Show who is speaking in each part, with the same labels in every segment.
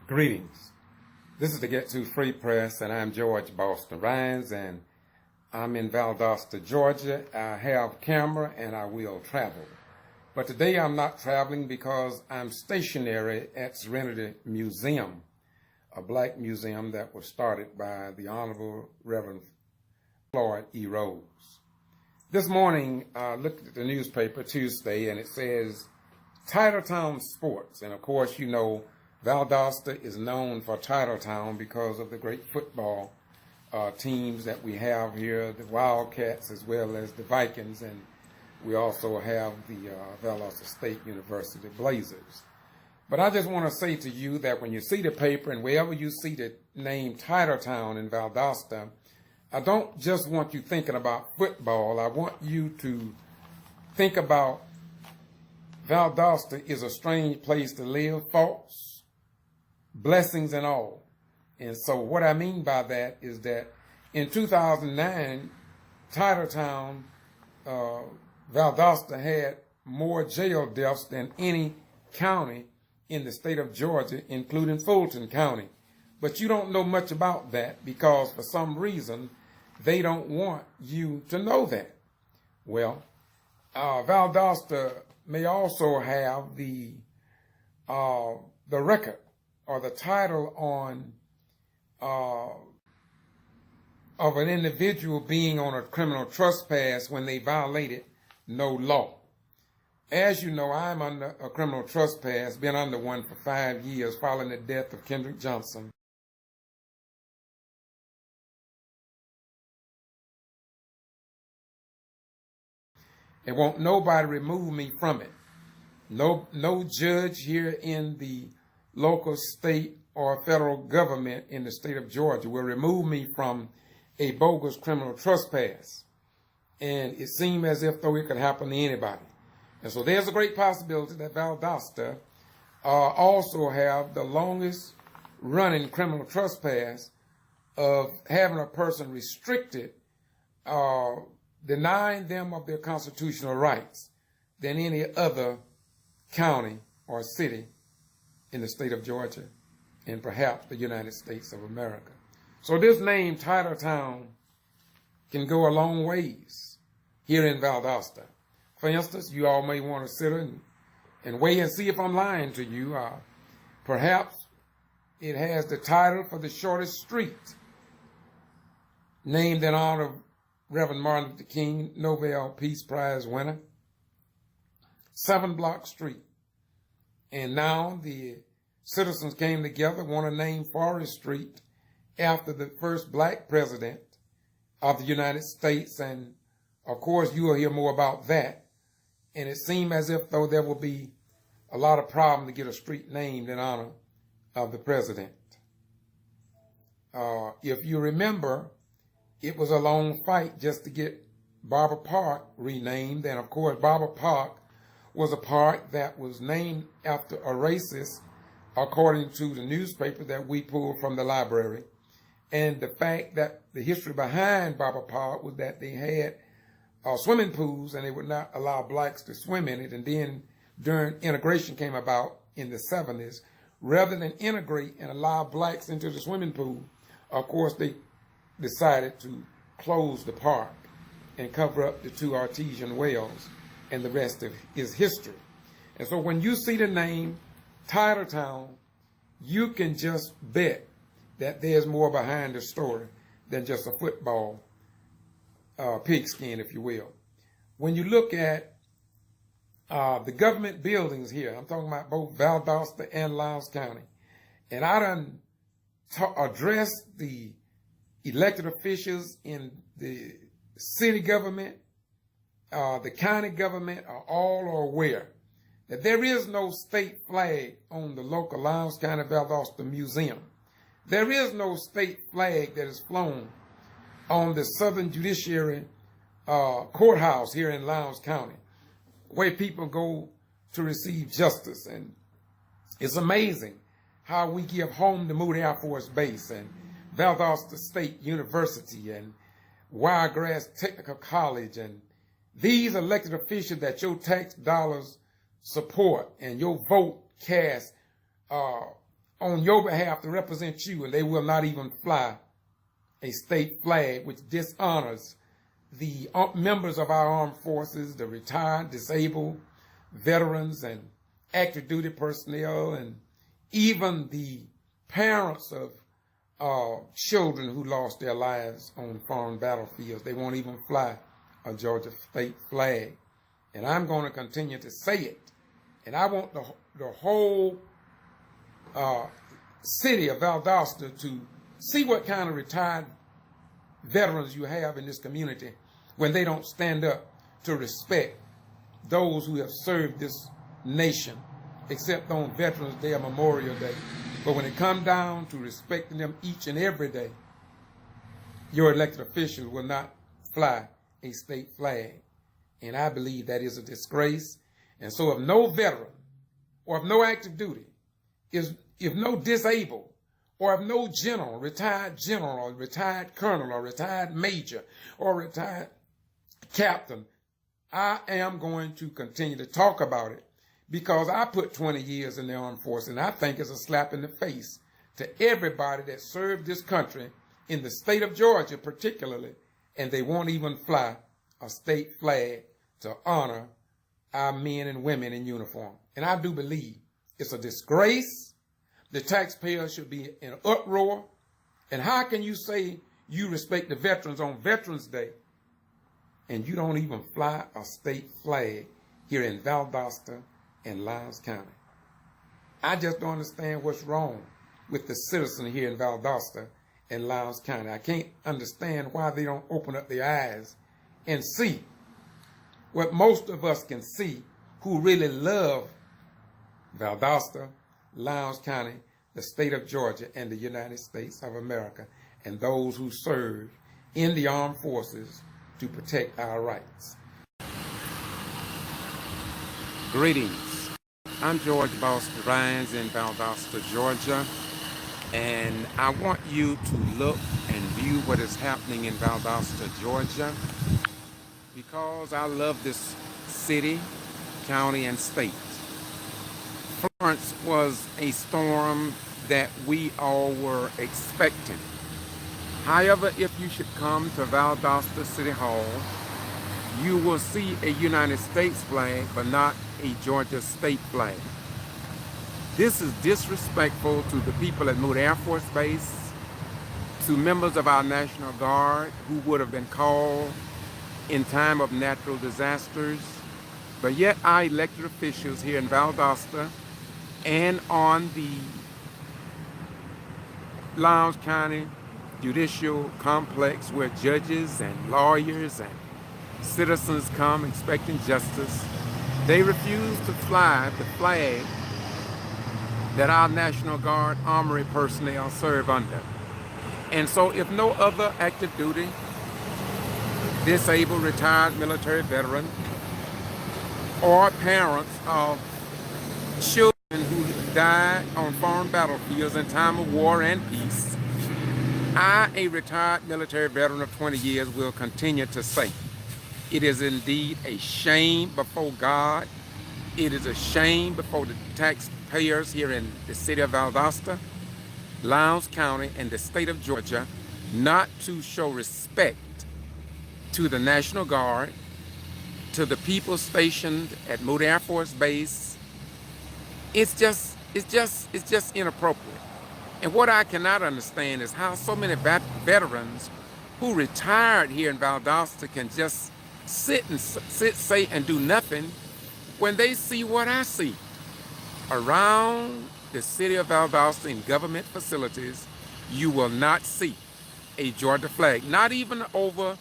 Speaker 1: Greetings. This is the Get To Free Press, and I'm George Boston Rhines, and I'm in Valdosta, Georgia. I have camera and I will travel. But today I'm not traveling because I'm stationary at Serenity Museum, a black museum that was started by the Honorable Reverend Floyd E. Rose. This morning I looked at the newspaper Tuesday, and it says Titletown Sports, and of course you know Valdosta is known for Titletown because of the great football teams that we have here, the Wildcats as well as the Vikings, and we also have the Valdosta State University Blazers. But I just want to say to you that when you see the paper and wherever you see the name Titletown in Valdosta, I don't just want you thinking about football. I want you to think about Valdosta is a strange place to live, folks. Blessings and all. And so what I mean by that is that in 2009, Titletown, Valdosta had more jail deaths than any county in the state of Georgia, including Fulton County. But you don't know much about that because for some reason they don't want you to know that. Well, Valdosta may also have the record or the title on of an individual being on a criminal trespass when they violated no law. As you know, I'm under a criminal trespass, been under one for 5 years following the death of Kendrick Johnson. And won't nobody remove me from it. No judge here in the local, state, or federal government in the state of Georgia will remove me from a bogus criminal trespass. And it seemed as if though it could happen to anybody. And so there's a great possibility that Valdosta also have the longest running criminal trespass of having a person restricted, denying them of their constitutional rights than any other county or city in the state of Georgia and perhaps the United States of America. So this name, Titletown, can go a long ways here in Valdosta. For instance, you all may want to sit and wait and see if I'm lying to you. Perhaps it has the title for the shortest street, named in honor of Reverend Martin Luther King, Nobel Peace Prize winner, 7 Block Street. And now the citizens came together, want to name Forest Street after the first black president of the United States. And of course, you will hear more about that. And it seemed as if though there will be a lot of problem to get a street named in honor of the president. If you remember, it was a long fight just to get Barber Park renamed. And of course, Barber Park was a park that was named after a racist, according to the newspaper that we pulled from the library. And the fact that the history behind Barber Park was that they had swimming pools and they would not allow blacks to swim in it. And then during integration came about in the 70s, rather than integrate and allow blacks into the swimming pool, of course they decided to close the park and cover up the 2 artesian wells, and the rest of is history. And so when you see the name Titletown, you can just bet that there's more behind the story than just a football pigskin, if you will. When you look at the government buildings here, I'm talking about both Valdosta and Lowndes County, and I done addressed the elected officials in the city government, the county government are all aware that there is no state flag on the local Lowndes County Valdosta Museum. There is no state flag that is flown on the Southern Judiciary Courthouse here in Lowndes County, where people go to receive justice. And it's amazing how we give home to Moody Air Force Base and Valdosta State University and Wiregrass Technical College, and these elected officials that your tax dollars support and your vote cast on your behalf to represent you, and they will not even fly a state flag, which dishonors the members of our armed forces, the retired, disabled, veterans, and active duty personnel, and even the parents of children who lost their lives on foreign battlefields. They won't even fly a Georgia state flag. And I'm going to continue to say it. And I want the whole city of Valdosta to see what kind of retired veterans you have in this community when they don't stand up to respect those who have served this nation, except on Veterans Day or Memorial Day. But when it comes down to respecting them each and every day, your elected officials will not fly a state flag. And I believe that is a disgrace. And so if no veteran or if no active duty, if no disabled, or if no general, or retired colonel, or retired major, or retired captain, I am going to continue to talk about it, because I put 20 years in the armed force, and I think it's a slap in the face to everybody that served this country in the state of Georgia particularly, and they won't even fly a state flag to honor our men and women in uniform. And I do believe it's a disgrace. The taxpayers should be in uproar. And how can you say you respect the veterans on Veterans Day and you don't even fly a state flag here in Valdosta and Lowndes County? I just don't understand what's wrong with the citizen here in Valdosta and Lowndes County. I can't understand why they don't open up their eyes and see what most of us can see who really love Valdosta, Lowndes County, the state of Georgia, and the United States of America, and those who serve in the armed forces to protect our rights.
Speaker 2: Greetings. I'm George Boston Rhines in Valdosta, Georgia, and I want you to look and view what is happening in Valdosta, Georgia, because I love this city, county, and state. Florence was a storm that we all were expecting. However, if you should come to Valdosta City Hall, you will see a United States flag, but not a Georgia state flag. This is disrespectful to the people at Moody Air Force Base, to members of our National Guard who would have been called in time of natural disasters, but yet our elected officials here in Valdosta and on the Lowndes County Judicial Complex, where judges and lawyers and citizens come expecting justice, they refuse to fly the flag that our National Guard Armory personnel serve under. And so if no other active duty, disabled, retired military veteran, or parents of children who died on foreign battlefields in time of war and peace, I, a retired military veteran of 20 years, will continue to say, it is indeed a shame before God. It is a shame before the taxpayers here in the city of Valdosta, Lowndes County, and the state of Georgia not to show respect to the National Guard, to the people stationed at Moody Air Force Base. It's just inappropriate. And what I cannot understand is how so many veterans who retired here in Valdosta can just sit, say, and do nothing when they see what I see. Around the city of Valdosta in government facilities, you will not see a Georgia flag, not even over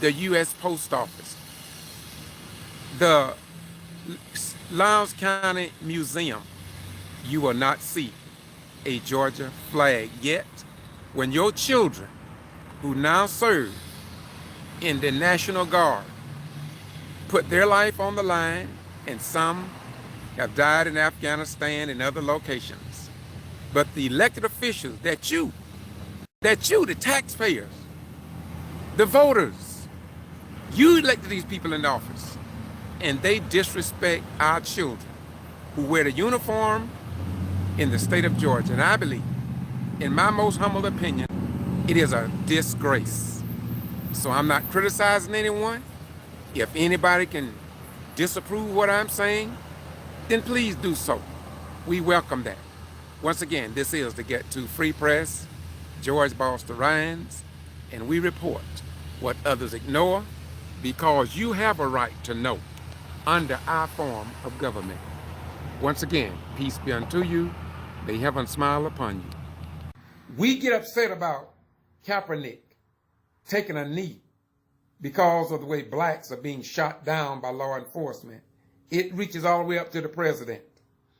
Speaker 2: the U.S. Post Office. The Lowndes County Museum, you will not see a Georgia flag. Yet, when your children who now serve in the National Guard put their life on the line, and some have died in Afghanistan and other locations, but the elected officials that you, the taxpayers, the voters, you elected these people in office, and they disrespect our children who wear the uniform in the state of Georgia. And I believe, in my most humble opinion, it is a disgrace. So I'm not criticizing anyone. If anybody can disapprove what I'm saying, then please do so. We welcome that. Once again, this is the Get To Free Press, George Boston Rhymes, and we report what others ignore because you have a right to know under our form of government. Once again, peace be unto you. May heaven smile upon you.
Speaker 1: We get upset about Kaepernick taking a knee because of the way blacks are being shot down by law enforcement. It reaches all the way up to the president.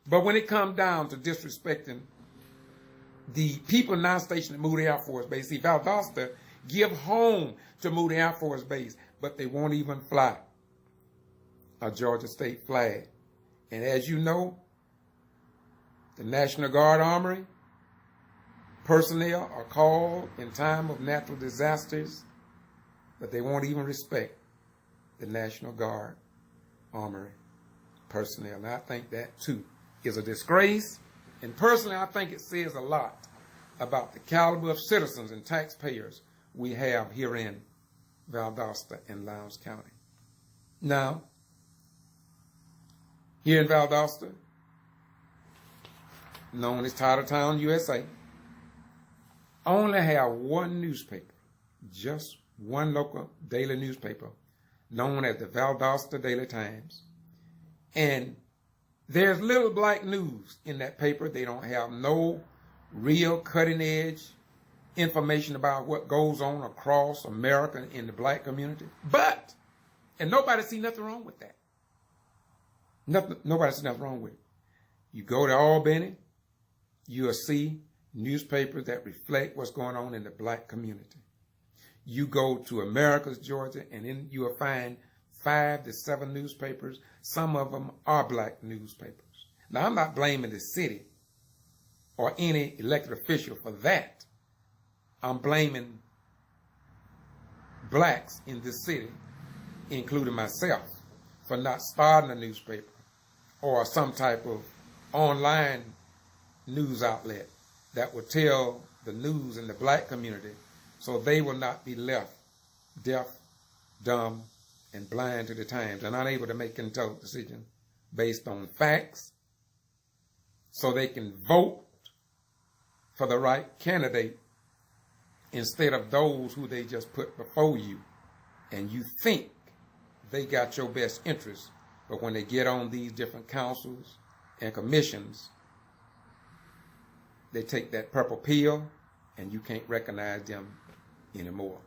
Speaker 1: But when it comes down to disrespecting the people now stationed at Moody Air Force Base, see, Valdosta give home to Moody Air Force Base, but they won't even fly a Georgia state flag. And as you know, the National Guard Armory personnel are called in time of natural disasters, but they won't even respect the National Guard Armory personnel. And I think that, too, is a disgrace. And personally, I think it says a lot about the caliber of citizens and taxpayers we have here in Valdosta and Lowndes County. Now, here in Valdosta, known as Titletown, USA, only have one newspaper, just one local daily newspaper, known as the Valdosta Daily Times. And there's little black news in that paper. They don't have no real cutting-edge information about what goes on across America in the black community. But, and nobody see nothing wrong with that. Nobody see nothing wrong with it. You go to Albany, you'll see newspapers that reflect what's going on in the black community. You go to Americus, Georgia, and then you'll find 5 to 7 newspapers. Some of them are black newspapers. Now, I'm not blaming the city or any elected official for that. I'm blaming blacks in this city, including myself, for not starting a newspaper or some type of online news outlet that will tell the news in the black community so they will not be left deaf, dumb, and blind to the times and unable to make intelligent decisions based on facts so they can vote for the right candidate instead of those who they just put before you and you think they got your best interest, but when they get on these different councils and commissions, they take that purple pill and you can't recognize them anymore.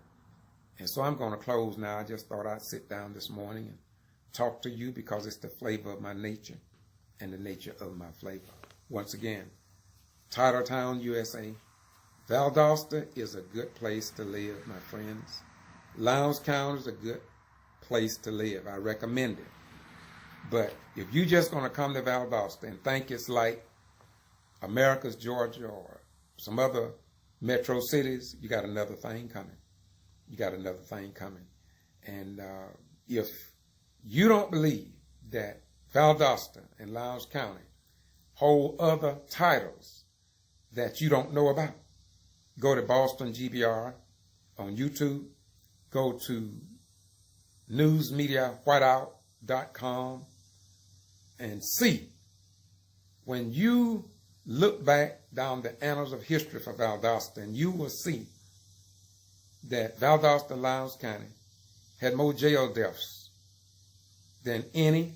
Speaker 1: And so I'm going to close now. I just thought I'd sit down this morning and talk to you because it's the flavor of my nature and the nature of my flavor. Once again, Titletown, USA. Valdosta is a good place to live, my friends. Lowndes County is a good place to live. I recommend it. But if you're just going to come to Valdosta and think it's like Americus, Georgia, or some other metro cities, you got another thing coming. You got another thing coming. And if you don't believe that Valdosta and Lowndes County hold other titles that you don't know about, go to Boston G.B.R. on YouTube. Go to newsmediawhiteout.com and see. When you look back down the annals of history for Valdosta, and you will see that Valdosta and Lowndes County had more jail deaths than any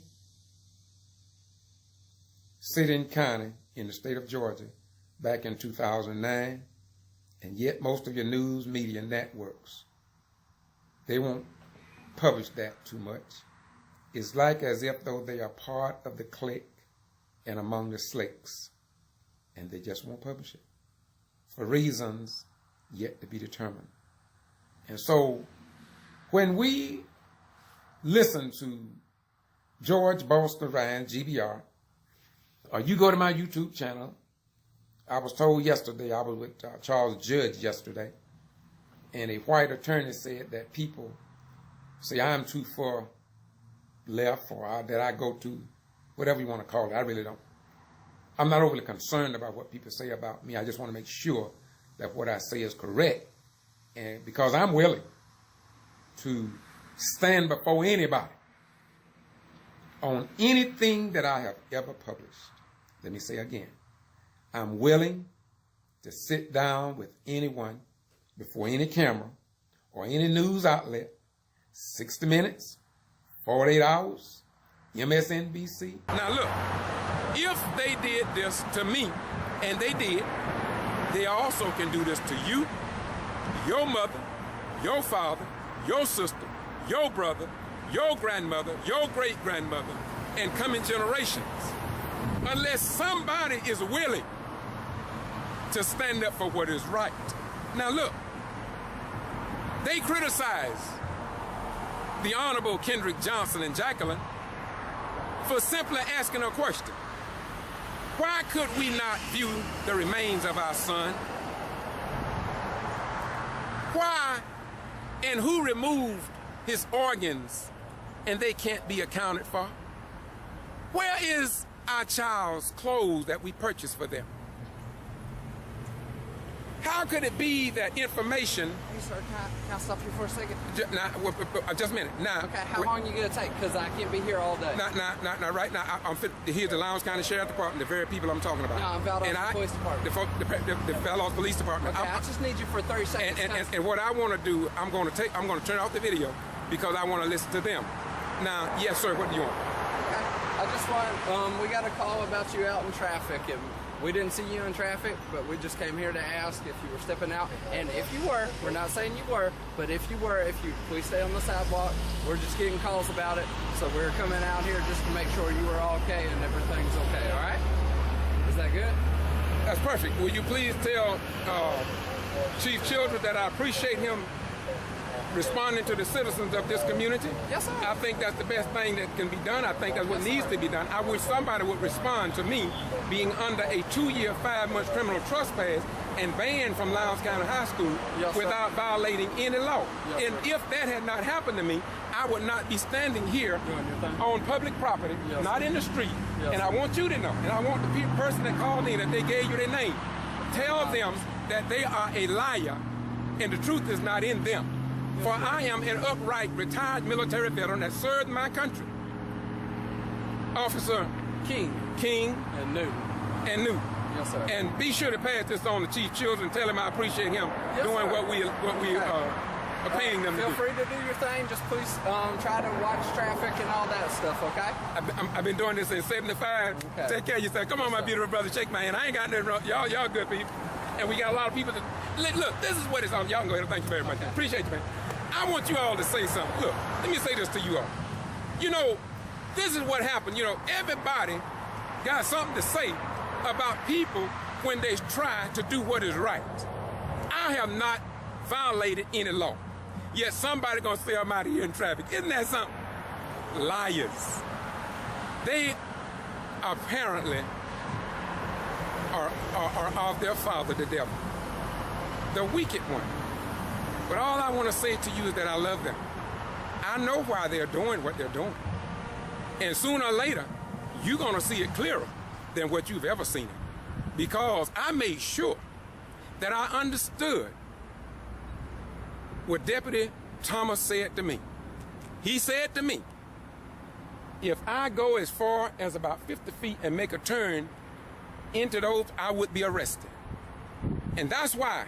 Speaker 1: city and county in the state of Georgia back in 2009, and yet most of your news media networks, they won't publish that too much. It's like as if though they are part of the clique and among the slicks, and they just won't publish it for reasons yet to be determined. And so when we listen to George Boston Ryan, G.B.R., or you go to my YouTube channel, I was told yesterday, I was with Charles Judge yesterday, and a white attorney said that people say I'm too far left or that I go to, whatever you want to call it, I really don't. I'm not overly concerned about what people say about me. I just want to make sure that what I say is correct. And because I'm willing to stand before anybody on anything that I have ever published. Let me say again, I'm willing to sit down with anyone before any camera or any news outlet, 60 Minutes, 48 Hours, MSNBC.
Speaker 2: Now look, if they did this to me, and they did, they also can do this to you, your mother, your father, your sister, your brother, your grandmother, your great-grandmother, and coming generations. Unless somebody is willing to stand up for what is right. Now look, they criticize the Honorable Kendrick Johnson and Jacqueline for simply asking a question. Why could we not view the remains of our son? Why and who removed his organs and they can't be accounted for? Where is our child's clothes that we purchased for them? How could it be that information...
Speaker 3: Hey, sir, can I stop you for a second?
Speaker 2: Just a minute. Now,
Speaker 3: okay, how long are you going to take? Because I can't be here all day.
Speaker 2: Now, right now, I'm fit. Here's the Lowndes County Sheriff Department, the very people I'm talking about.
Speaker 3: No, I'm Valdosta Police Department.
Speaker 2: The Valdosta Police Department.
Speaker 3: Okay, I just need you for 30 seconds.
Speaker 2: And what I want to do, I'm going to turn off the video because I want to listen to them. Now, yes, sir, what do you want?
Speaker 3: Okay, I just want, we got a call about you out in traffic, and we didn't see you in traffic, but we just came here to ask if you were stepping out. And if you were, we're not saying you were, but if you were, please stay on the sidewalk. We're just getting calls about it. So we're coming out here just to make sure you are okay and everything's okay, all right? Is that good?
Speaker 2: That's perfect. Will you please tell Chief Children that I appreciate him responding to the citizens of this community?
Speaker 3: Yes, sir.
Speaker 2: I think that's the best thing that can be done. I think that's what needs to be done. I wish somebody would respond to me being under a 2-year, 5-month criminal trespass and banned from Lowndes County High School without violating any law. And if that had not happened to me, I would not be standing here on public property, not in the street. And I want you to know, and I want the person that called in, that they gave you their name, tell them that they are a liar and the truth is not in them. For I am an upright, retired military veteran that served my country. Officer King.
Speaker 3: And Newton. Yes, sir.
Speaker 2: And be sure to pass this on to Chief Children. Tell him I appreciate him doing what we are paying them to do.
Speaker 3: Feel free to do your thing. Just please try to watch traffic and all that stuff, okay?
Speaker 2: I've been doing this since 75. Okay. Take care of yourself. Come on, my beautiful brother. Shake my hand. I ain't got nothing wrong. Y'all good people. And we got a lot of people that... Look, this is what it's on. Y'all can go ahead and thank you very much.
Speaker 3: Okay.
Speaker 2: Appreciate you, man. I want you all to say something. Look, let me say this to you all. You know, this is what happened. You know, everybody got something to say about people when they try to do what is right. I have not violated any law. Yet somebody gonna say I'm out of here in traffic. Isn't that something? Liars. They apparently are of their father, the devil. The wicked one. But all I want to say to you is that I love them. I know why they're doing what they're doing. And sooner or later, you're going to see it clearer than what you've ever seen it. Because I made sure that I understood what Deputy Thomas said to me. He said to me, if I go as far as about 50 feet and make a turn into those, I would be arrested. And that's why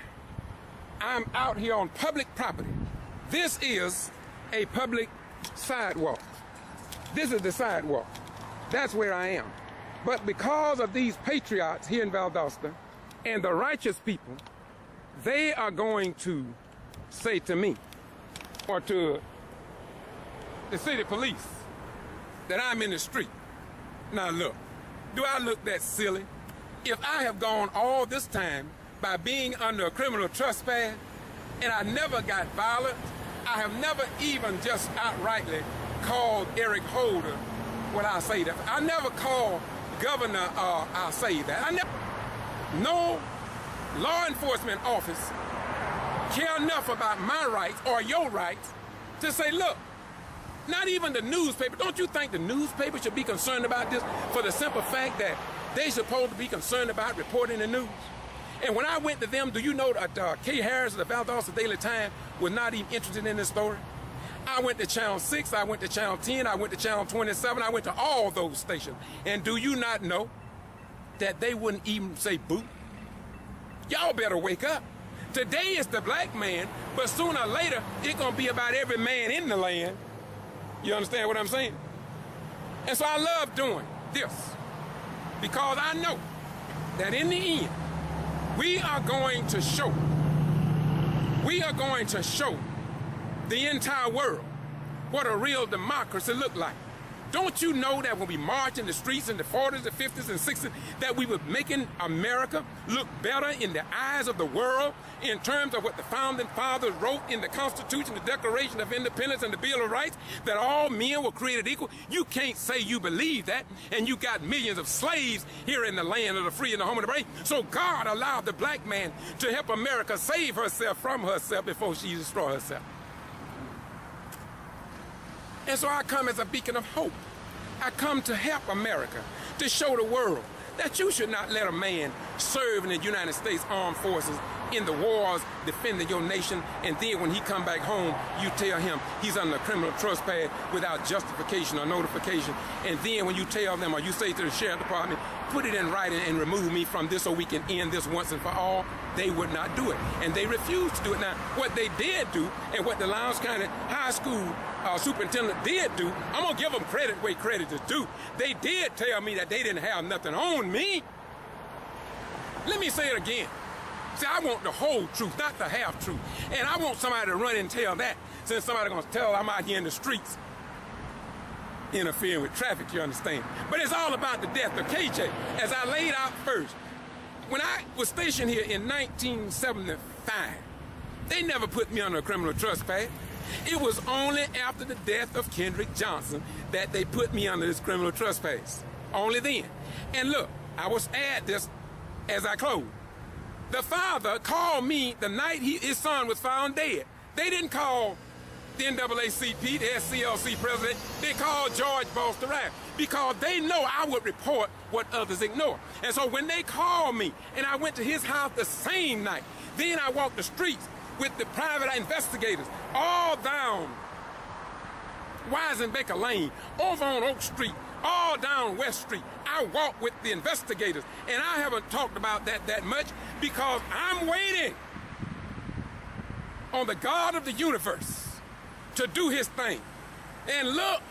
Speaker 2: I'm out here on public property. This is a public sidewalk. This is the sidewalk. That's where I am. But because of these patriots here in Valdosta and the righteous people, they are going to say to me or to the city police that I'm in the street. Now look, do I look that silly? If I have gone all this time by being under a criminal trespass, and I never got violent. I have never even just outrightly called Eric Holder when I say that. I never called Governor, I'll say that. No law enforcement office care enough about my rights or your rights to say, look, not even the newspaper. Don't you think the newspaper should be concerned about this for the simple fact that They supposed to be concerned about reporting the news. And when I went to them, do you know that Kay Harris of the Valdosta Daily Times was not even interested in this story? I went to Channel 6, I went to Channel 10, I went to Channel 27, I went to all those stations. And do you not know that they wouldn't even say boo? Y'all better wake up. Today is the black man, but sooner or later, it's going to be about every man in the land. You understand what I'm saying? And so I love doing this because I know that in the end, we are going to show the entire world what a real democracy look like. Don't you know that when we marched in the streets in the 40s, the 50s, and 60s, that we were making America look better in the eyes of the world in terms of what the founding fathers wrote in the Constitution, the Declaration of Independence, and the Bill of Rights, that all men were created equal? You can't say you believe that, and you got millions of slaves here in the land of the free and the home of the brave. So God allowed the black man to help America save herself from herself before she destroyed herself. And so I come as a beacon of hope. I come to help America, to show the world that you should not let a man serve in the United States Armed Forces in the wars defending your nation, and then when he come back home, you tell him he's under criminal trespass without justification or notification. And then when you tell them, or you say to the sheriff department, put it in writing and remove me from this so we can end this once and for all, they would not do it. And they refused to do it. Now, what they did do, and what the Lowndes County High School superintendent did do, I'm going to give them credit where credit is due. They did tell me that they didn't have nothing on me. Let me say it again. See, I want the whole truth, not the half truth. And I want somebody to run and tell that, since somebody's going to tell I'm out here in the streets interfering with traffic, you understand. But it's all about the death of KJ. As I laid out first, when I was stationed here in 1975, they never put me under a criminal trespass. It was only after the death of Kendrick Johnson that they put me under this criminal trespass. Only then. And look, I was add this as I close. The father called me the night his son was found dead. They didn't call the NAACP, the SCLC president. They called George Boston Ryan because they know I would report what others ignore. And so when they called me and I went to his house the same night, then I walked the streets with the private investigators all down Weisenbaker Lane, over on Oak Street, all down West Street. I walked with the investigators, and I haven't talked about that much because I'm waiting on the God of the universe to do his thing. And look,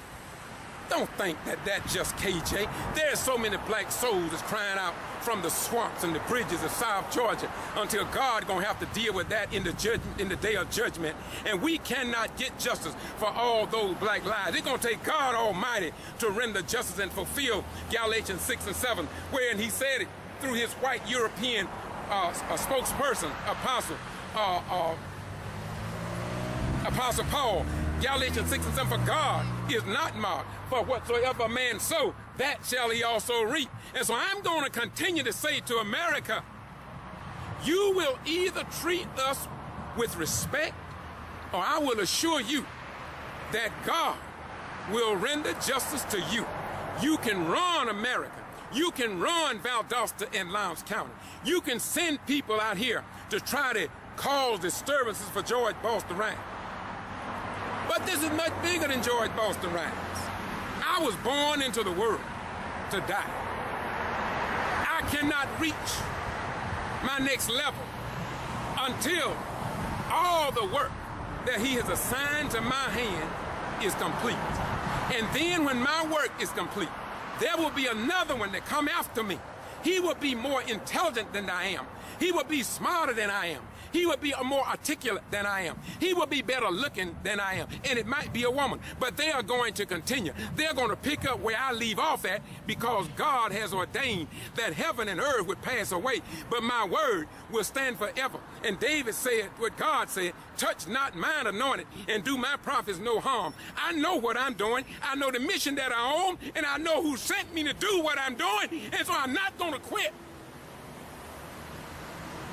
Speaker 2: don't think that that's just KJ. There's so many black souls that's crying out from the swamps and the bridges of South Georgia until God gonna have to deal with that in the day of judgment. And we cannot get justice for all those black lives. It's gonna take God Almighty to render justice and fulfill Galatians 6 and 7, wherein he said it through his white European spokesperson, Apostle Paul. Galatians 6 and 7, for God is not mocked, for whatsoever a man sow, that shall he also reap. And so I'm going to continue to say to America, you will either treat us with respect, or I will assure you that God will render justice to you. You can run America. You can run Valdosta and Lowndes County. You can send people out here to try to cause disturbances for George Boston Ryan. But this is much bigger than George Boston Ryan. I was born into the world to die. I cannot reach my next level until all the work that he has assigned to my hand is complete. And then when my work is complete, there will be another one that come after me. He will be more intelligent than I am. He will be smarter than I am. He will be more articulate than I am. He will be better looking than I am. And it might be a woman, but they are going to continue. They're going to pick up where I leave off at because God has ordained that heaven and earth would pass away, but my word will stand forever. And David said what God said, touch not mine anointed and do my prophets no harm. I know what I'm doing. I know the mission that I own, and I know who sent me to do what I'm doing. And so I'm not going to quit.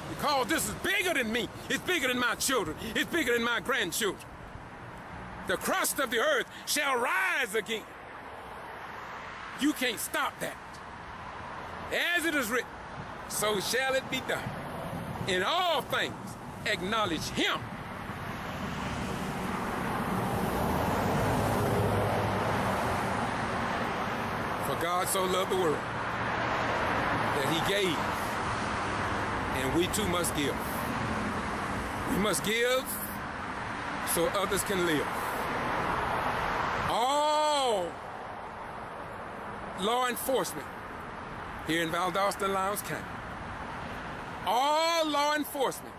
Speaker 2: Because this is bigger than me. It's bigger than my children. It's bigger than my grandchildren. The crust of the earth shall rise again. You can't stop that. As it is written, so shall it be done. In all things, acknowledge him. For God so loved the world that he gave, and we too must give. We must give so others can live. All law enforcement here in Valdosta and Lowndes County, all law enforcement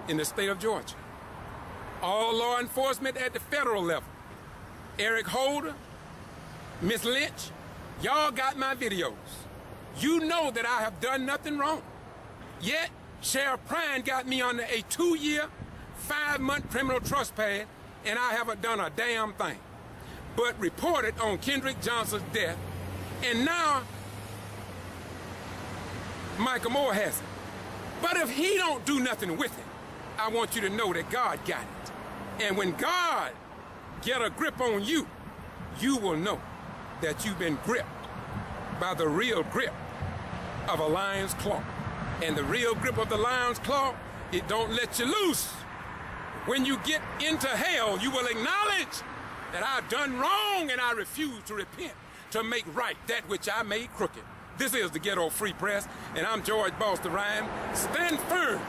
Speaker 2: in the state of Georgia, all law enforcement at the federal level, Eric Holder, Miss Lynch, y'all got my videos. You know that I have done nothing wrong. Yet, Sheriff Prine got me under a 2-year, 5-month criminal trespass, and I haven't done a damn thing but reported on Kendrick Johnson's death, and now Michael Moore has it. But if he don't do nothing with it, I want you to know that God got it. And when God get a grip on you, you will know that you've been gripped by the real grip of a lion's claw. And the real grip of the lion's claw, it don't let you loose. When you get into hell, you will acknowledge that I've done wrong and I refuse to repent to make right that which I made crooked. This is the Ghetto Free Press, and I'm George Boss the Rhyme. Stand firm.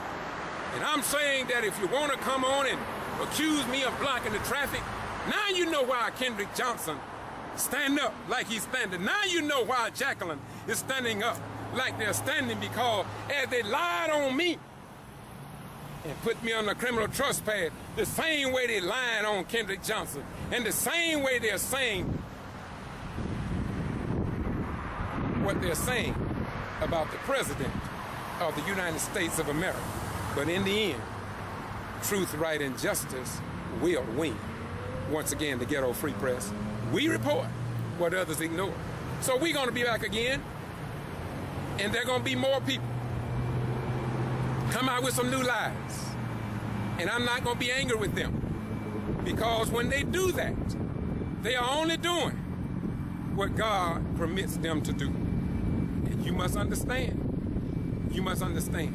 Speaker 2: And I'm saying that if you want to come on and accuse me of blocking the traffic, now you know why Kendrick Johnson stand up like he's standing. Now you know why Jacqueline is standing up like they're standing, because as they lied on me and put me on the criminal trespass, the same way they lied on Kendrick Johnson, and the same way they're saying what they're saying about the President of the United States of America. But in the end, truth, right, and justice will win. Once again, the Ghetto Free Press, we report what others ignore. So we're going to be back again, and there are going to be more people come out with some new lies. And I'm not going to be angry with them, because when they do that, they are only doing what God permits them to do. And you must understand. You must understand.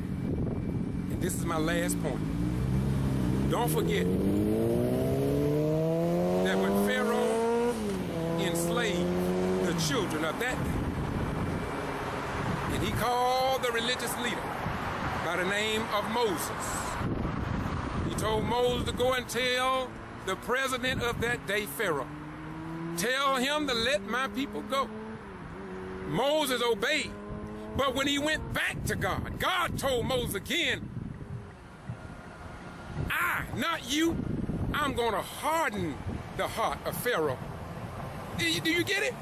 Speaker 2: And this is my last point. Don't forget that when Pharaoh enslaved the children of that day, and he called the religious leader by the name of Moses, he told Moses to go and tell the president of that day, Pharaoh, tell him to let my people go. Moses obeyed. But when he went back to God, God told Moses again, not you, I'm going to harden the heart of Pharaoh. Do you get it?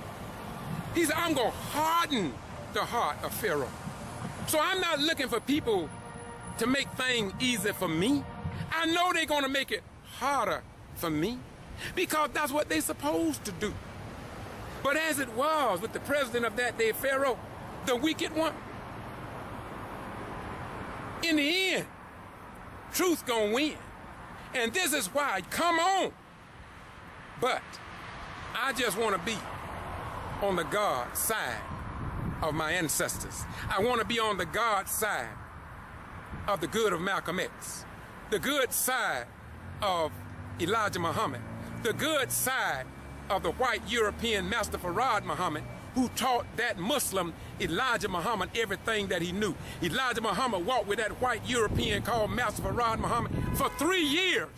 Speaker 2: He said, I'm going to harden the heart of Pharaoh. So I'm not looking for people to make things easy for me. I know they're going to make it harder for me, because that's what they're supposed to do. But as it was with the president of that day, Pharaoh, the wicked one, in the end, truth gonna win. And this is why, come on. But I just want to be on the God side of my ancestors. I want to be on the God side of the good of Malcolm X, the good side of Elijah Muhammad, the good side of the white European Master Farad Muhammad, who taught that Muslim Elijah Muhammad everything that he knew. Elijah Muhammad walked with that white European called Master Farad Muhammad for 3 years.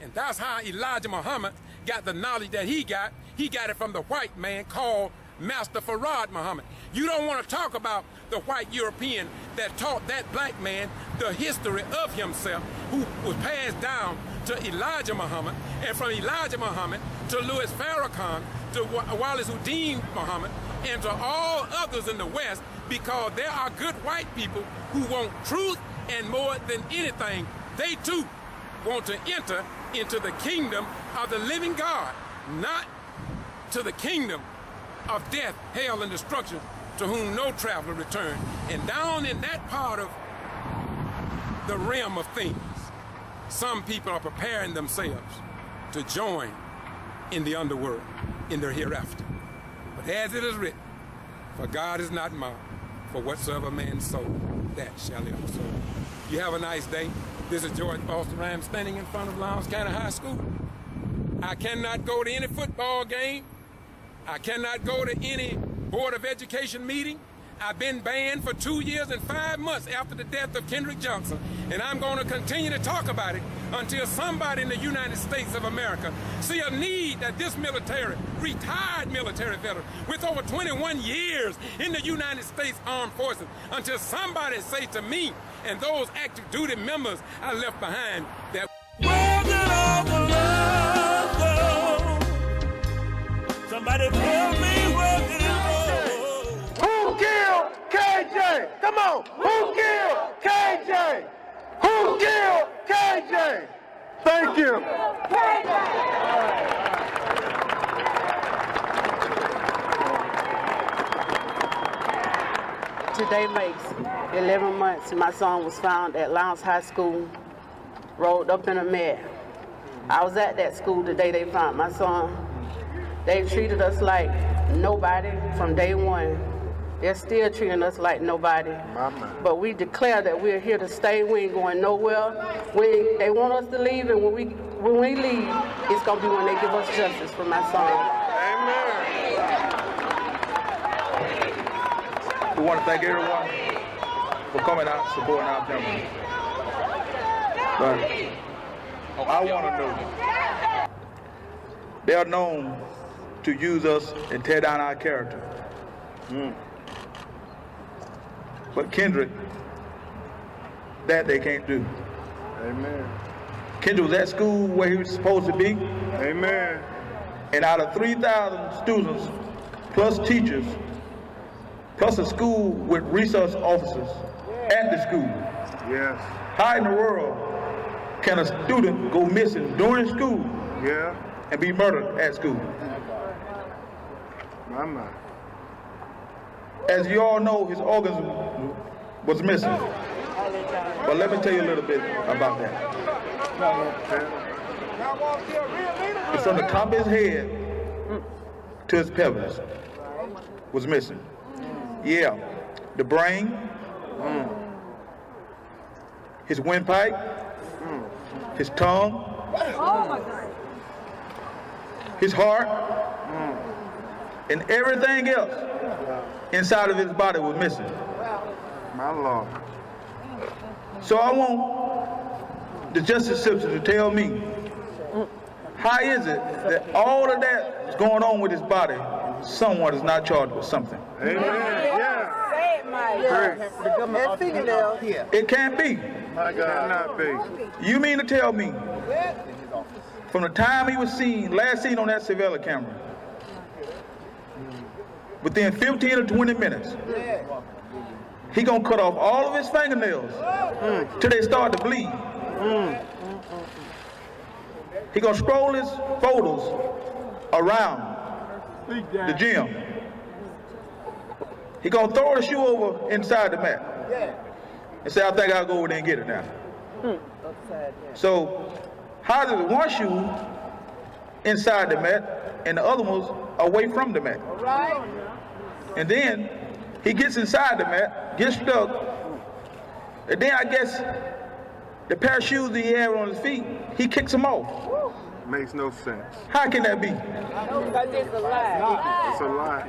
Speaker 2: And that's how Elijah Muhammad got the knowledge that he got. He got it from the white man called Master Farad Muhammad. You don't want to talk about the white European that taught that black man the history of himself, who was passed down to Elijah Muhammad, and from Elijah Muhammad to Louis Farrakhan, to Wallace Uddin Muhammad, and to all others in the West, because there are good white people who want truth, and more than anything, they too want to enter into the kingdom of the living God, not to the kingdom of death, hell, and destruction, to whom no traveler return. And down in that part of the realm of things, some people are preparing themselves to join in the underworld, in their hereafter. But as it is written,
Speaker 1: For God is not mocked. For whatsoever man sow, that shall he also. You have a nice day. This is George Foster. I am standing in front of Lowndes County High School. I cannot go to any football game. I cannot go to any Board of Education meeting. I've been banned for 2 years and 5 months after the death of Kendrick Johnson, and I'm going to continue to talk about it until somebody in the United States of America see a need that this military, retired military veteran with over 21 years in the United States Armed Forces, until somebody say to me and those active duty members I left behind that
Speaker 4: where did all the love go? Somebody tell me where did it go?
Speaker 5: Who killed KJ? Come on. Who killed KJ? Who killed KJ? Thank you.
Speaker 6: Today makes 11 months my son was found at Lowndes High School, rolled up in a mat. I was at that school the day they found my son. They treated us like nobody from day one. They're still treating us like nobody. But we declare that we're here to stay. We ain't going nowhere. They want us to leave, and when we leave, it's going to be when they give us justice for my son.
Speaker 5: Amen.
Speaker 7: We want to thank everyone for coming out and supporting our family. But I want to know, they are known to use us and tear down our character. But Kendrick, that they can't do.
Speaker 5: Amen.
Speaker 7: Kendrick was at school where he was supposed to be.
Speaker 5: Amen.
Speaker 7: And out of 3,000 students, plus teachers, plus a school with resource officers at the school.
Speaker 5: Yes.
Speaker 7: How in the world can a student go missing during school and be murdered at school?
Speaker 5: Mama.
Speaker 7: As you all know, his organs was missing. But let me tell you a little bit about that. It's from the top of his head to his pelvis was missing. Yeah, the brain, his windpipe, his tongue, his heart, and everything else inside of his body was missing.
Speaker 5: My Lord.
Speaker 7: So I want the justice system to tell me, how is it that all of that is going on with his body, someone is not charged with something?
Speaker 5: Amen. Yeah.
Speaker 7: It can't be.
Speaker 5: My God. Cannot be.
Speaker 7: You mean to tell me, from the time he was last seen on that surveillance camera, within 15 or 20 minutes, he gonna cut off all of his fingernails till they start to bleed. He gonna scroll his photos around the gym. He gonna throw the shoe over inside the mat and say, I think I'll go over there and get it now. So how does one shoe inside the mat and the other one's away from the mat? And then he gets inside the mat, gets stuck, and then I guess the pair of shoes that he had on his feet, he kicks them off.
Speaker 5: Makes no sense.
Speaker 7: How can that be?
Speaker 6: It's a lie.
Speaker 5: It's a lie.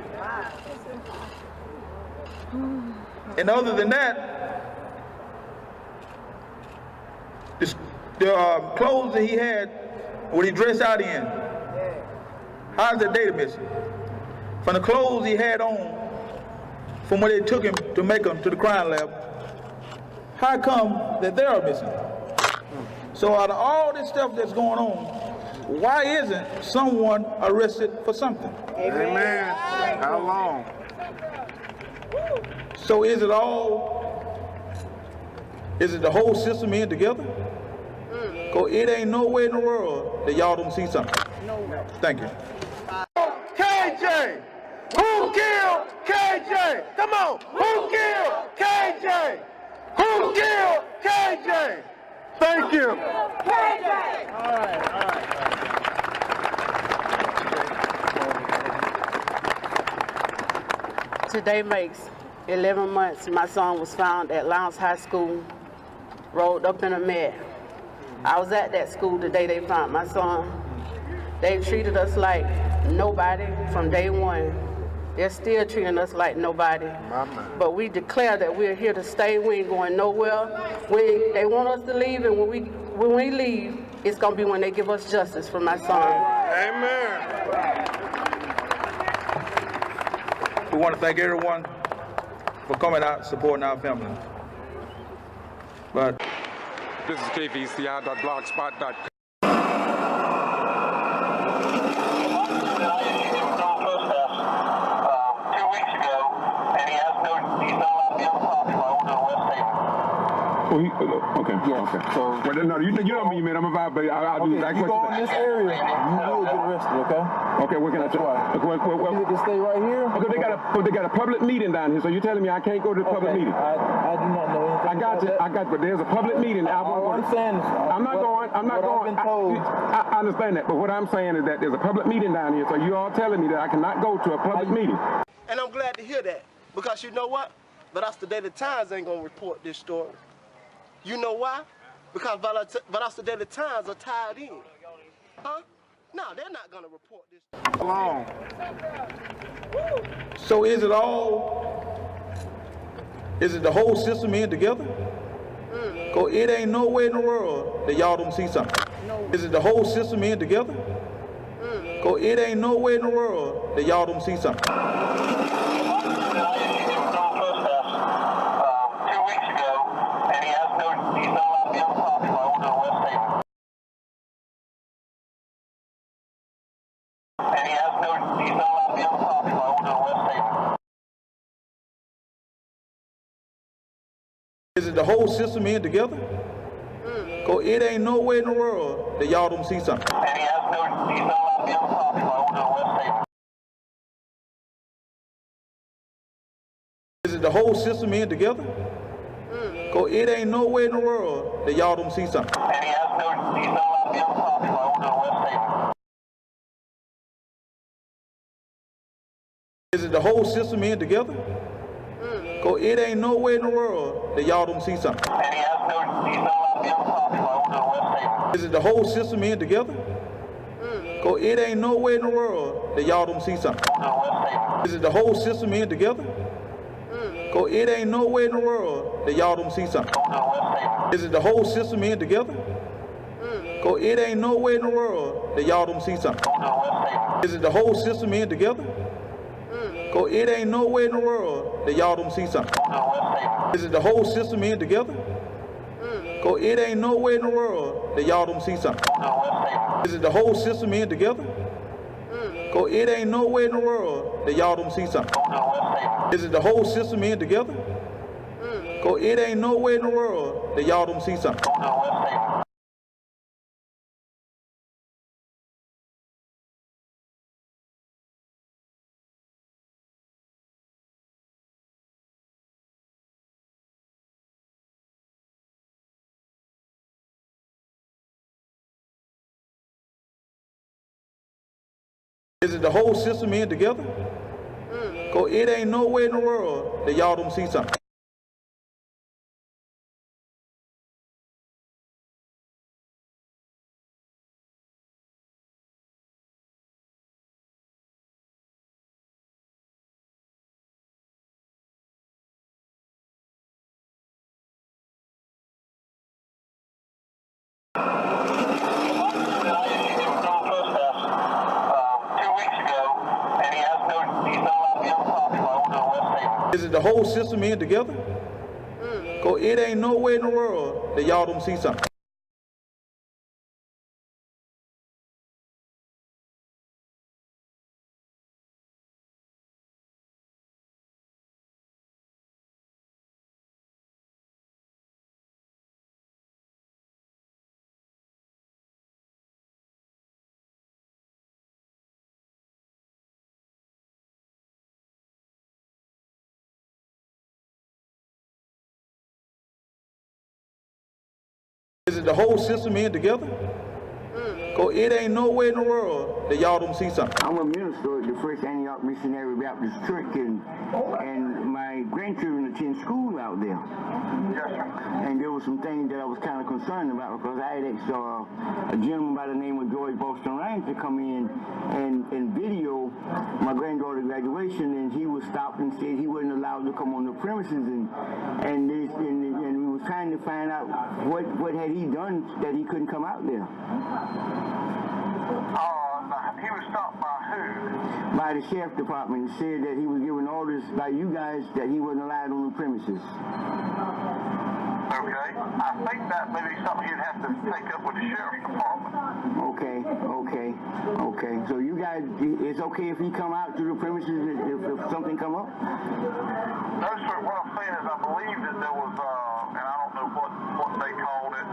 Speaker 7: And other than that, the clothes that he had, what he dressed out in, how's the data missing? From the clothes he had on, from when they took him to make him to the crime lab, how come that they are missing? So out of all this stuff that's going on, why isn't someone arrested for something?
Speaker 5: Amen. How long?
Speaker 7: So is it the whole system in together? Because it ain't no way in the world that y'all don't see something. Thank you.
Speaker 5: KJ! Who killed KJ? Come on! Who killed KJ? Who killed KJ? Thank you. KJ! All right.
Speaker 6: Today makes 11 months my son was found at Lowndes High School, rolled up in a mat. I was at that school the day they found my son. They treated us like nobody from day one. They're still treating us like nobody. But we declare that we're here to stay. We ain't going nowhere. They want us to leave, and when we leave, it's going to be when they give us justice for my son.
Speaker 5: Amen.
Speaker 7: We want to thank everyone for coming out supporting our family. But
Speaker 2: This is kvci.blogspot.com.
Speaker 8: Oh, okay. Yeah. Okay. So, well, no, you know me, man. I'm a vibe, but I'll do that.
Speaker 9: You go in this area, you will get arrested, okay?
Speaker 8: Okay, what can I try?
Speaker 9: You can stay right here.
Speaker 8: Okay, they got a public meeting down here, so you're telling me I can't go to the public meeting?
Speaker 9: I do not know anything.
Speaker 8: I got you, but there's a public meeting.
Speaker 9: All I'm saying is,
Speaker 8: I'm not going.
Speaker 9: I've been told.
Speaker 8: I understand that, but what I'm saying is that there's a public meeting down here, so you all telling me that I cannot go to a public meeting.
Speaker 5: And I'm glad to hear that, because you know what? But us the Daily Times ain't gonna report this story. You know why? Because us the Daily Times are tied in. Huh? No, they're not gonna report this.
Speaker 7: long. So is it the whole system in together? Cause it ain't nowhere in the world that y'all don't see something. Is it the whole system in together? Cause it ain't nowhere in the world that y'all don't see something. Is it the whole system in together? Cause it ain't nowhere in the world that y'all don't see something. Is it the whole system in together? Cause it ain't nowhere in the world that y'all don't see something. Is it the whole system in together? Cause it ain't nowhere in the world that y'all don't see something. Is it the whole system in together? Cause it ain't nowhere in the world that y'all don't see something. Is it the whole system in together? Cause it ain't nowhere in the world that y'all don't see something. Is it the whole system in together? Cause it ain't nowhere in the world that y'all don't see something. Is it the whole system in together? Cause it ain't nowhere in the world that y'all don't see something. Is it the whole system in together? Cause it ain't nowhere in the world that y'all don't see something. Is it the whole system in together? Cause it ain't nowhere in the world that y'all don't see something. Is it the whole system in together? Cause it ain't nowhere in the world that y'all don't see something. Is it the whole system in together? Cause it ain't nowhere in the world that y'all don't see something. Is it the whole system in together? Cause it ain't nowhere in the world that y'all don't see something. Is it the whole system in together? Cause it ain't no way in the world that y'all don't see something.
Speaker 10: I'm a minister at the First Antioch Missionary Baptist Church, and my grandchildren attend school out there.
Speaker 11: Yes, sir.
Speaker 10: And there were some things that I was kind of concerned about, because I had asked a gentleman by the name of George Boston Ryan to come in and video my granddaughter's graduation, and he was stopped and said he wasn't allowed to come on the premises, and we was trying to find out what had he done that he couldn't come out there.
Speaker 11: He was stopped by who?
Speaker 10: By the sheriff department. Said that he was given orders by you guys that he wasn't allowed on the premises.
Speaker 11: Okay. I think that may be something he'd have to take up with the sheriff's department.
Speaker 10: Okay. So you guys, it's okay if he come out to the premises if something come up?
Speaker 11: No, sir. What I'm saying is I believe that there was, and I don't know what they called it,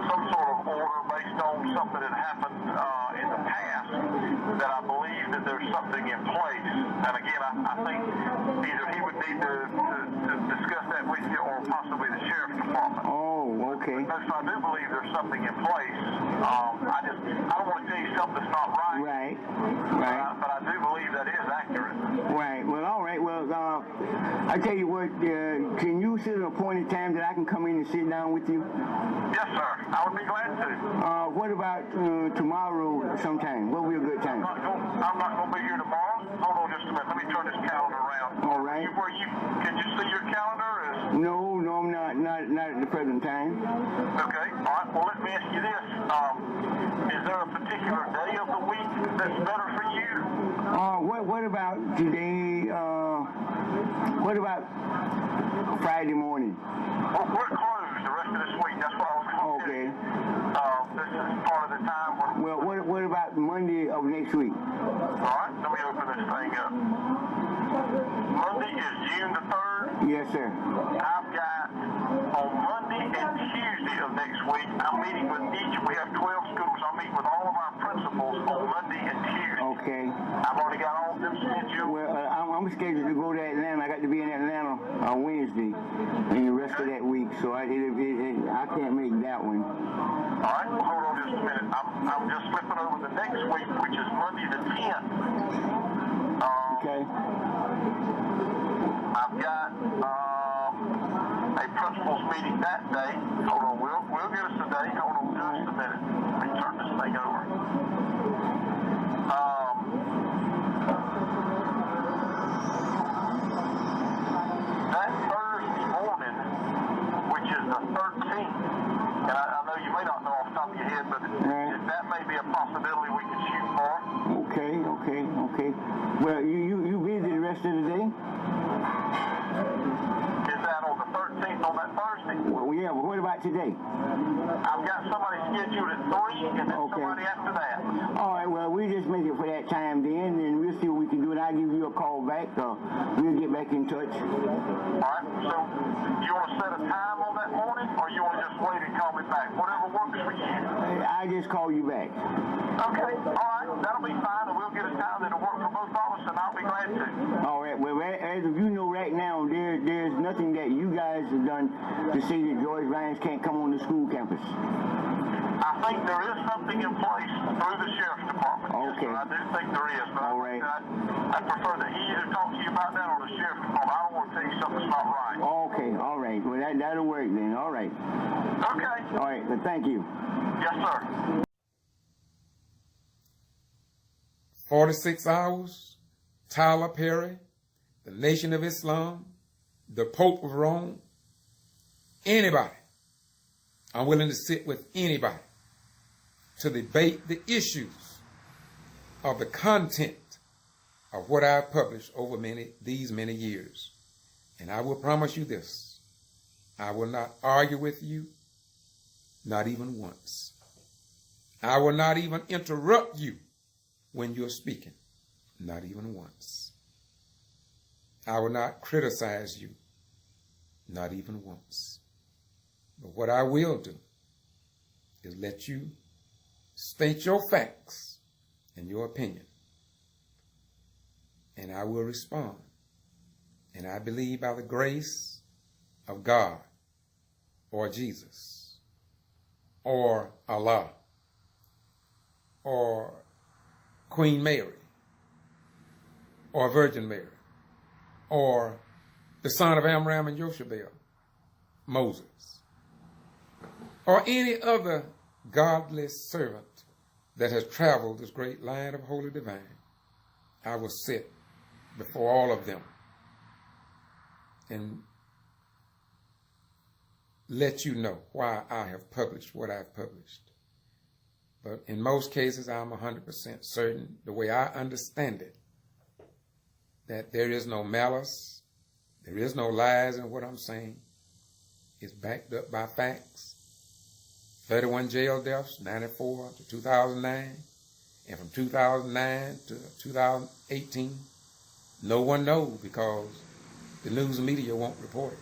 Speaker 11: some sort of order based on something that happened in the past, that I believe that there's something in place. And again, I think either he would need to discuss that with you or possibly the sheriff's department.
Speaker 10: Oh, okay.
Speaker 11: So I do believe there's something in place. I don't want to tell you something that's not right.
Speaker 10: Right.
Speaker 11: But I do believe that is accurate.
Speaker 10: Right. Well, all right. Well, I tell you what, can you set an appointed time that I can come in and sit down with you?
Speaker 11: Yes, sir. I would be glad to.
Speaker 10: What about tomorrow sometime? What would be a good time?
Speaker 11: I'm not going to be here tomorrow. Hold on just a minute. Let me turn this calendar around.
Speaker 10: All right.
Speaker 11: Can you see your calendar?
Speaker 10: No, I'm not at the present time.
Speaker 11: Okay. All right. Well, let me ask you this. Is there a particular day of the week that's better for you?
Speaker 10: What about today? What about Friday morning?
Speaker 11: Well, we're closed the rest of this week. That's what I was going to
Speaker 10: Okay.
Speaker 11: This is part of the time where...
Speaker 10: Well, what about Monday of next week?
Speaker 11: All right. Let me open this thing up. Monday is June the 3rd.
Speaker 10: Yes, sir.
Speaker 11: I've got on Monday and Tuesday of next week, I'm meeting with we have 12 schools. I'll meet with all of our principals on Monday and Tuesday.
Speaker 10: Okay.
Speaker 11: I've already got all of them scheduled.
Speaker 10: Well, I'm scheduled to go to Atlanta. I got to be in Atlanta on Wednesday and the rest of that week, so I can't make that one.
Speaker 11: All right. Well, hold on just a minute. I'm just flipping over the next week, which is Monday the 10th.
Speaker 10: Okay.
Speaker 11: I've got a principals meeting that day. Hold on, we'll get us a day. Hold on just a minute. Let me turn this thing over. That Thursday morning, which is the 13th, and I know you may not know off the top of your head, but that may be a possibility we could shoot for.
Speaker 10: Okay. Well, you busy the rest of the day?
Speaker 11: Is that on the 13th on that Thursday?
Speaker 10: Well, yeah, but what about today?
Speaker 11: I've got somebody scheduled at 3 and then somebody after that.
Speaker 10: All right, well, we'll just make it for that time then, and we'll see what we can do, and I'll give you a call back. We'll get back in touch.
Speaker 11: All right, so you want to set a time on that morning, or you want to just wait and call me back? Whatever works for you.
Speaker 10: I'll just call you back.
Speaker 11: Okay, all right, that'll be fine, and we'll get a time that'll work for both of us, and I'll be glad to.
Speaker 10: All right, well, as of you know right now, there's nothing that you guys have done to say that George Ryan's can't come on the school campus.
Speaker 11: I think there is something in place through the sheriff's department.
Speaker 10: Okay.
Speaker 11: Yes, I do think there is, but
Speaker 10: all right.
Speaker 11: I prefer that he either talk to you about that or the sheriff's department. I don't want to tell you something's not right.
Speaker 10: Okay, all right. Well, that'll work then. All right.
Speaker 11: Okay.
Speaker 10: All right, well, thank you.
Speaker 11: Yes, sir.
Speaker 1: 46 Hours, Tyler Perry, the Nation of Islam, the Pope of Rome, anybody. I'm willing to sit with anybody to debate the issues of the content of what I've published over these many years. And I will promise you this, I will not argue with you, not even once. I will not even interrupt you when you're speaking, not even once. I will not criticize you, not even once. But what I will do is let you state your facts and your opinion, and I will respond. And I believe by the grace of God or Jesus or Allah or Queen Mary or Virgin Mary or the son of Amram and Jochebed, Moses, or any other godly servant that has traveled this great line of holy divine, I will sit before all of them and let you know why I have published what I've published. But in most cases, I'm 100% certain, the way I understand it, that there is no malice, there is no lies in what I'm saying. It's backed up by facts. 31 jail deaths, 94 to 2009, and from 2009 to 2018, no one knows because the news media won't report it.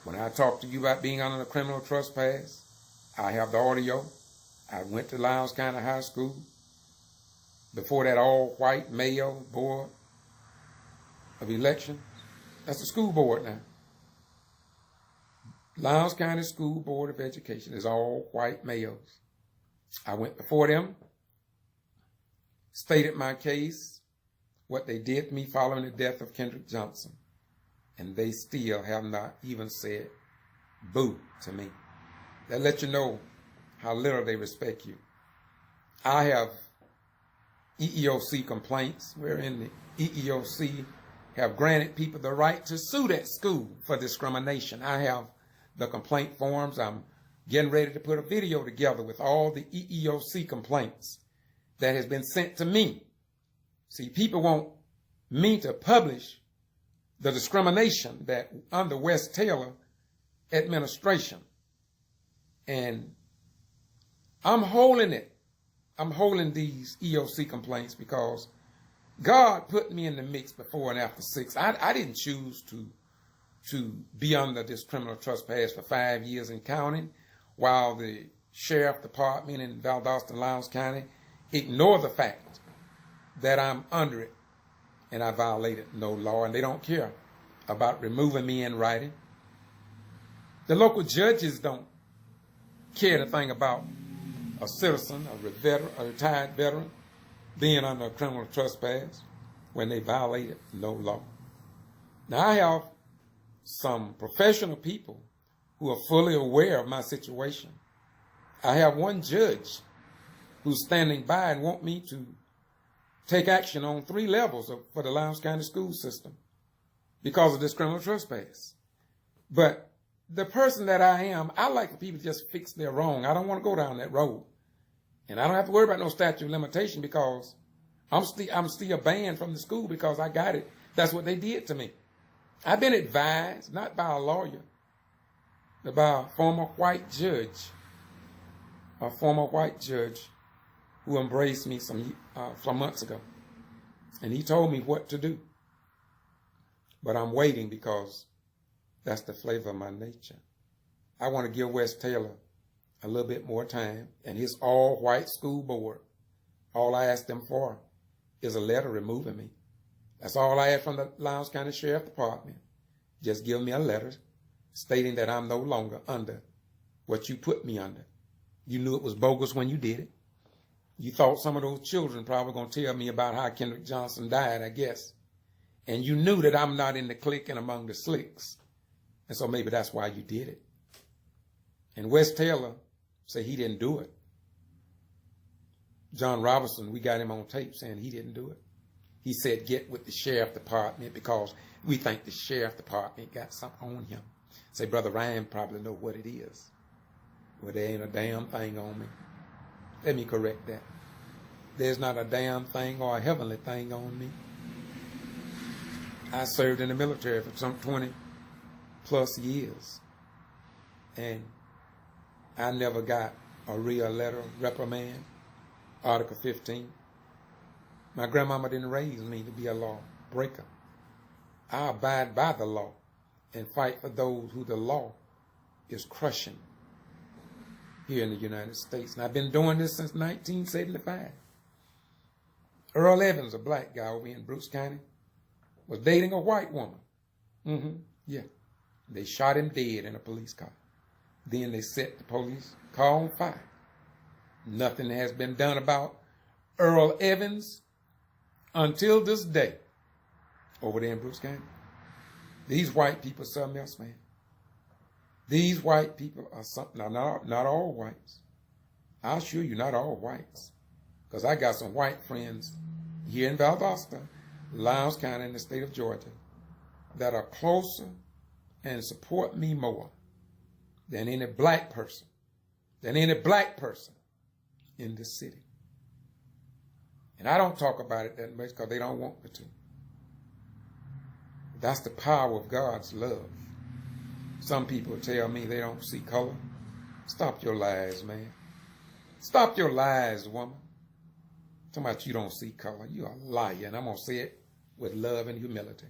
Speaker 1: When I talk to you about being under a criminal trespass, I have the audio. I went to Lowndes County High School. Before that all-white male board of election, that's the school board now. Lowndes County School Board of Education is all white males. I went before them, stated my case, what they did to me following the death of Kendrick Johnson, and they still have not even said boo to me. That lets you know how little they respect you. I have EEOC complaints wherein the EEOC have granted people the right to sue that school for discrimination. I have the complaint forms. I'm getting ready to put a video together with all the EEOC complaints that has been sent to me. See, people want me to publish the discrimination that under West Taylor administration. And I'm holding it. I'm holding these EEOC complaints because God put me in the mix before and after 6. I didn't choose to be under this criminal trespass for 5 years and counting, while the sheriff department in Valdosta and Lowndes County ignore the fact that I'm under it and I violated no law, and they don't care about removing me in writing. The local judges don't care a thing about a citizen, a retired veteran, being under a criminal trespass when they violated no law. Now, I have some professional people who are fully aware of my situation. I have one judge who's standing by and want me to take action on 3 levels for the Lowndes County school system because of this criminal trespass. But the person that I am, I like for people to just fix their wrong. I don't want to go down that road. And I don't have to worry about no statute of limitation because I'm still banned from the school because I got it. That's what they did to me. I've been advised, not by a lawyer, but by a former white judge who embraced me some months ago. And he told me what to do. But I'm waiting because that's the flavor of my nature. I want to give West Taylor a little bit more time, and his all-white school board, all I asked them for is a letter removing me. That's all I had from the Lowndes County Sheriff Department. Just give me a letter stating that I'm no longer under what you put me under. You knew it was bogus when you did it. You thought some of those children probably going to tell me about how Kendrick Johnson died, I guess. And you knew that I'm not in the clique and among the slicks. And so maybe that's why you did it. And West Taylor said he didn't do it. John Robinson, we got him on tape saying he didn't do it. He said, get with the sheriff department because we think the sheriff department got something on him. Say, Brother Ryan probably know what it is. Well, there ain't a damn thing on me. Let me correct that. There's not a damn thing or a heavenly thing on me. I served in the military for some 20 plus years. And I never got a real letter of reprimand, Article 15. My grandmama didn't raise me to be a law breaker. I abide by the law and fight for those who the law is crushing here in the United States. And I've been doing this since 1975. Earl Evans, a black guy over here in Bruce County, was dating a white woman. Yeah. They shot him dead in a police car. Then they set the police car on fire. Nothing has been done about Earl Evans, until this day, over there in Brooks County. These white people are something else, man. These white people are something. Now, not all whites. I'll assure you, not all whites. Because I got some white friends here in Valdosta, Lowndes County, in the state of Georgia, that are closer and support me more than any black person, in this city. And I don't talk about it that much because they don't want me to. That's the power of God's love. Some people tell me they don't see color. Stop your lies, man. Stop your lies, woman. Talking about you don't see color. You're a liar. And I'm going to say it with love and humility.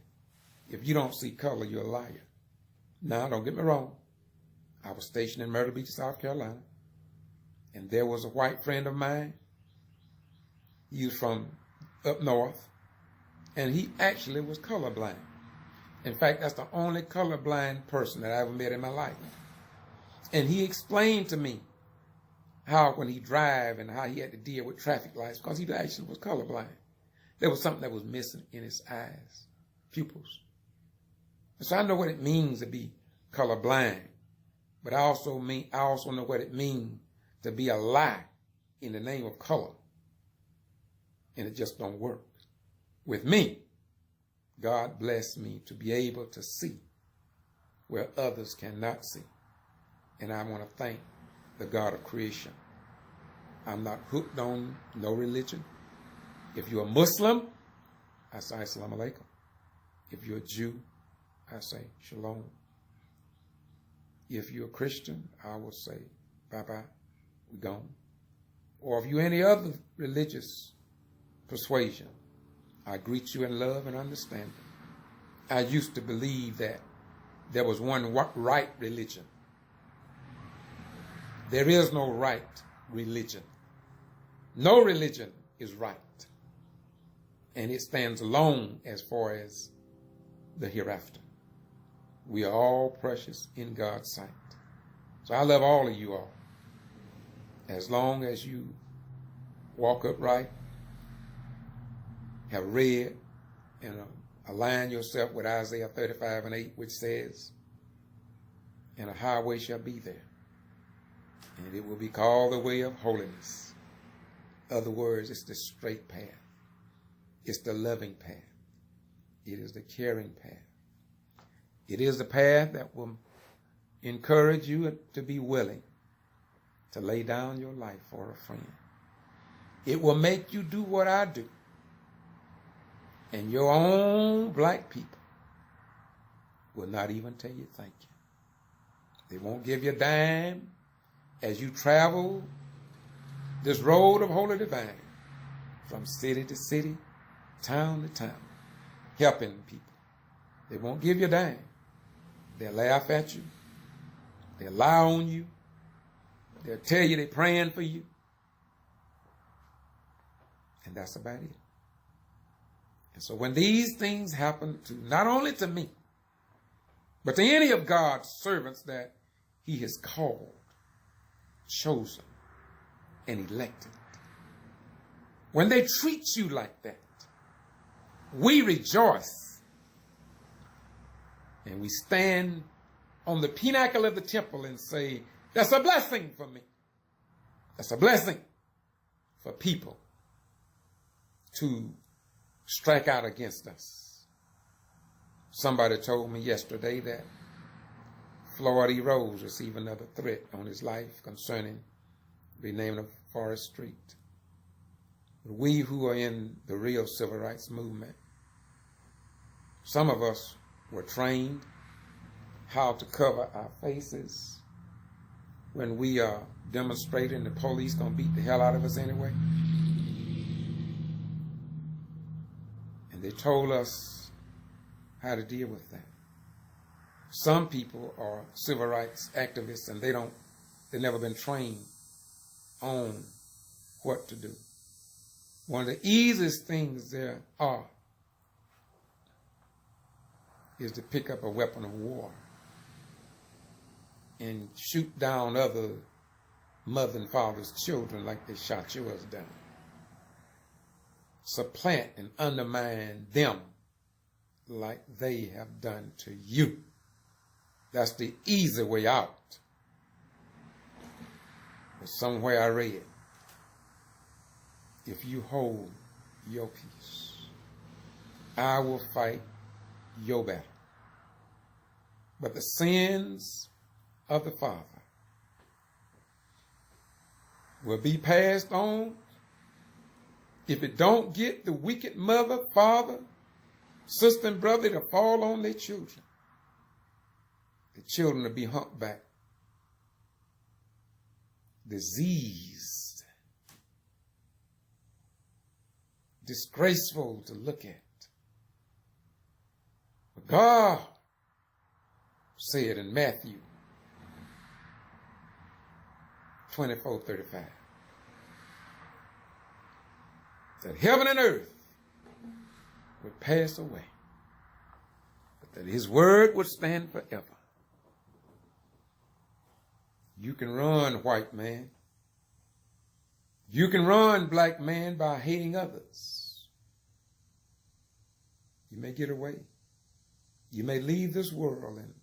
Speaker 1: If you don't see color, you're a liar. Now, don't get me wrong. I was stationed in Myrtle Beach, South Carolina. And there was a white friend of mine. He was from up north. And he actually was colorblind. In fact, that's the only colorblind person that I ever met in my life. And he explained to me how when he drive and how he had to deal with traffic lights, because he actually was colorblind. There was something that was missing in his eyes, pupils. And so I know what it means to be colorblind, but I also know what it means to be a lie in the name of color. And it just don't work. With me, God blessed me to be able to see where others cannot see. And I want to thank the God of creation. I'm not hooked on no religion. If you're a Muslim, I say Assalamu alaikum. If you're a Jew, I say Shalom. If you're a Christian, I will say bye-bye, we gone. Or if you're any other religious persuasion, I greet you in love and understanding. I used to believe that there was one right religion. There is no right religion. No religion is right. And it stands alone as far as the hereafter. We are all precious in God's sight. So I love all of you all. As long as you walk upright, have read and align yourself with Isaiah 35:8, which says, and a highway shall be there, and it will be called the way of holiness. Other words, it's the straight path. It's the loving path. It is the caring path. It is the path that will encourage you to be willing to lay down your life for a friend. It will make you do what I do. And your own black people will not even tell you thank you. They won't give you a dime as you travel this road of holy divine from city to city, town to town, helping people. They won't give you a dime. They'll laugh at you. They'll lie on you. They'll tell you they're praying for you. And that's about it. And so when these things happen to not only to me, but to any of God's servants that he has called, chosen, and elected, when they treat you like that, we rejoice. And we stand on the pinnacle of the temple and say, that's a blessing for me. That's a blessing for people to strike out against us. Somebody told me yesterday that Floyd E. Rose received another threat on his life concerning renaming of Forest Street. We who are in the real civil rights movement, some of us were trained how to cover our faces when we are demonstrating. The police gonna beat the hell out of us anyway. And they told us how to deal with that. Some people are civil rights activists and they've never been trained on what to do. One of the easiest things there are is to pick up a weapon of war and shoot down other mother and father's children like they shot yours down. supplant and undermine them like they have done to you. That's the easy way out. But somewhere I read, if you hold your peace, I will fight your battle. But the sins of the father will be passed on. If it don't get the wicked mother, father, sister, and brother to fall on their children, the children will be humpbacked, diseased, disgraceful to look at. But God said in Matthew 24:35 that heaven and earth would pass away, but that his word would stand forever. You can run, white man. You can run, black man, by hating others. You may get away. You may leave this world and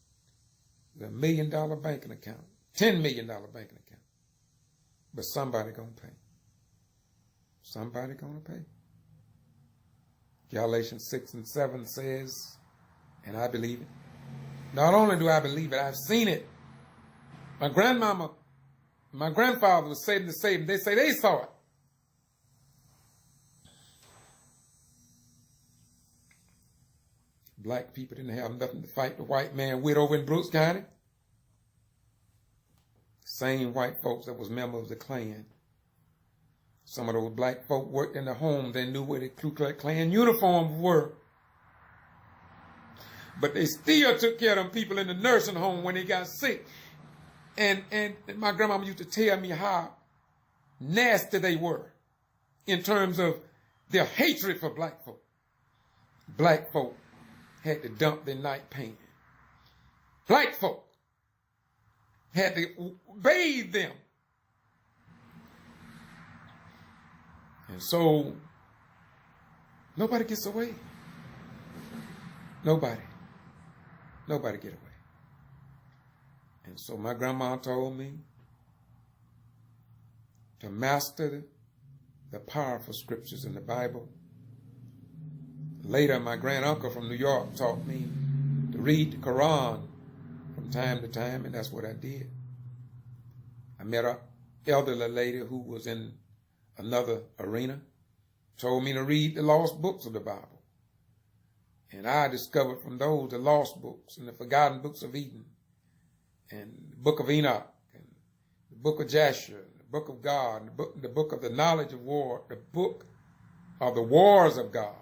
Speaker 1: with $1 million banking account, $10 million banking account. But somebody gonna pay. Somebody gonna pay. Galatians 6:7 says, and I believe it. Not only do I believe it, I've seen it. My grandmama, my grandfather was saving the saving. They say they saw it. Black people didn't have nothing to fight the white man with over in Brooks County. Same white folks that was members of the Klan. Some of those black folk worked in the home. They knew where the Ku Klux Klan uniforms were. But they still took care of them people in the nursing home when they got sick. And my grandmama used to tell me how nasty they were in terms of their hatred for black folk. Black folk had to dump their night pain. Black folk had to bathe them. And so nobody gets away. Nobody get away. And so my grandma told me to master the powerful scriptures in the Bible. Later, my granduncle from New York taught me to read the Quran from time to time, and that's what I did. I met an elderly lady who was in another arena, told me to read the lost books of the Bible. And I discovered from those the lost books and the forgotten books of Eden, and the book of Enoch, and the book of Jasher, the book of God, the book of the knowledge of war, the book of the wars of God.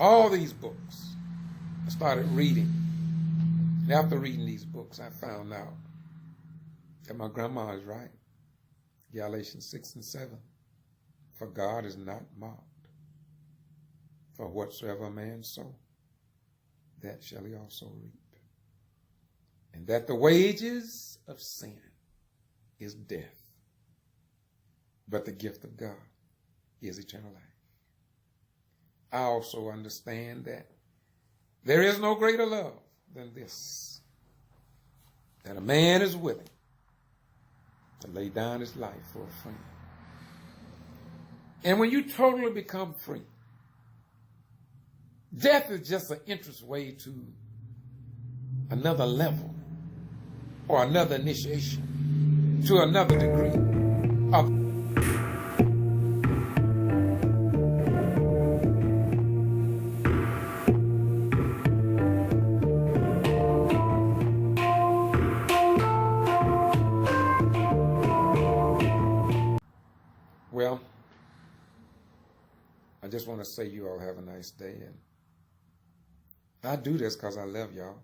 Speaker 1: All these books I started reading. And after reading these books, I found out that my grandma is right. Galatians 6:7. For God is not mocked. For whatsoever a man sow, that shall he also reap. And that the wages of sin is death, but the gift of God is eternal life. I also understand that there is no greater love than this, that a man is willing to lay down his life for a friend. And when you totally become free, death is just an entrance way to another level or another initiation, to another degree of Well, I just want to say you all have a nice day. And I do this because I love y'all.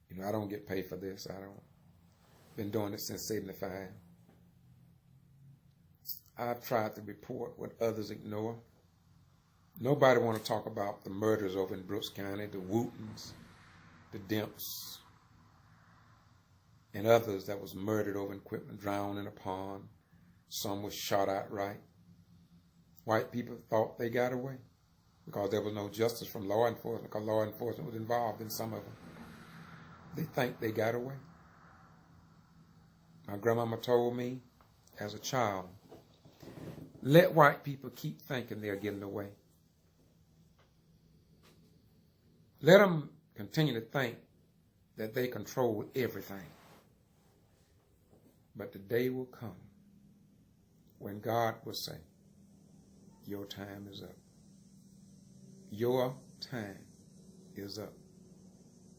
Speaker 1: You know, I don't get paid for this. Been doing it since 75. I've tried to report what others ignore. Nobody want to talk about the murders over in Brooks County, the Wootons, the Demps, and others that was murdered over in Quitman, drowned in a pond. Some was shot outright. white people thought they got away because there was no justice from law enforcement, because law enforcement was involved in some of them. They think they got away. My grandmama told me as a child, let white people keep thinking they're getting away. Let them continue to think that they control everything. But the day will come when God will say, your time is up. Your time is up.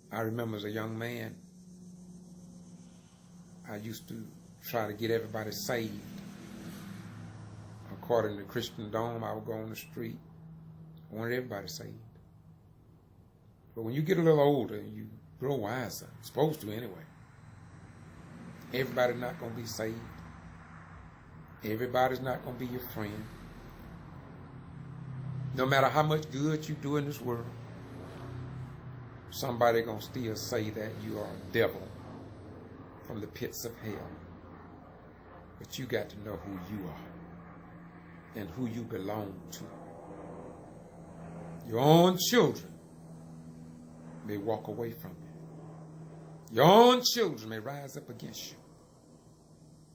Speaker 1: I remember as a young man, I used to try to get everybody saved. According to Christian Dome, I would go on the street. I wanted everybody saved. But when you get a little older, you grow wiser. Supposed to anyway. Everybody's not going to be saved. Everybody's not going to be your friend. No matter how much good you do in this world, somebody's going to still say that you are a devil from the pits of hell. But you got to know who you are and who you belong to. Your own children may walk away from you. Your own children may rise up against you.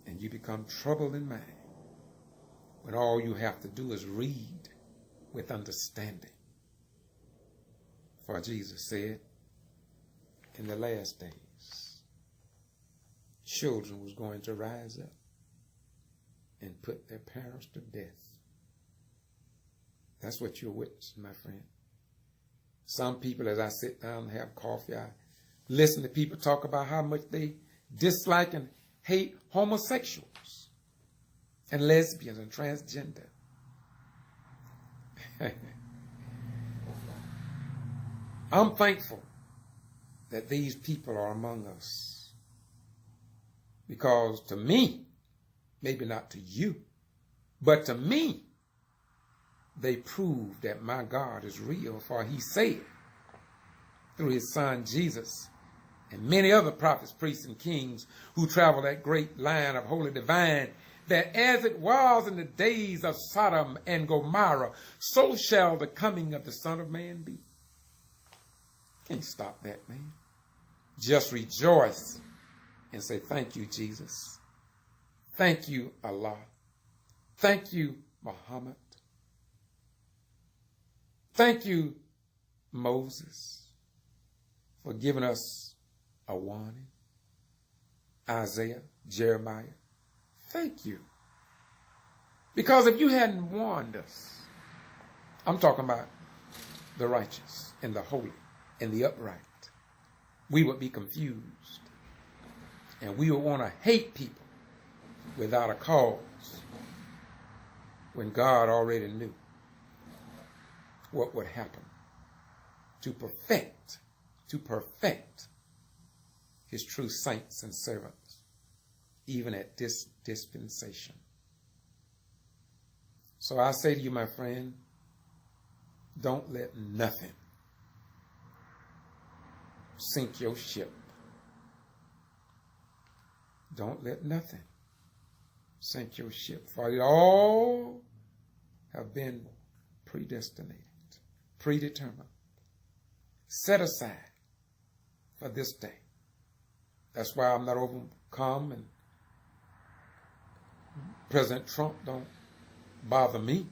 Speaker 1: And you become troubled in mind when all you have to do is read with understanding. For Jesus said, in the last days, children was going to rise up and put their parents to death. That's what you're witnessing, my friend. Some people, as I sit down and have coffee, I listen to people talk about how much they dislike and hate homosexuals and lesbians and transgender. I'm thankful that these people are among us, because to me, maybe not to you, but to me, they prove that my God is real, for he said through his son Jesus and many other prophets, priests, and kings who travel that great line of holy divine, that as it was in the days of Sodom and Gomorrah, so shall the coming of the Son of Man be. Can't stop that, man. Just rejoice and say, thank you, Jesus. Thank you, Allah. Thank you, Muhammad. Thank you, Moses, for giving us a warning. Isaiah, Jeremiah. Thank you. Because if you hadn't warned us, I'm talking about the righteous and the holy and the upright, we would be confused. And we would want to hate people without a cause when God already knew what would happen to perfect his true saints and servants, even at this dispensation. So I say to you, my friend, don't let nothing sink your ship. Don't let nothing sink your ship, for it all have been predestinated, predetermined, set aside for this day. That's why I'm not overcome, and President Trump don't bother me.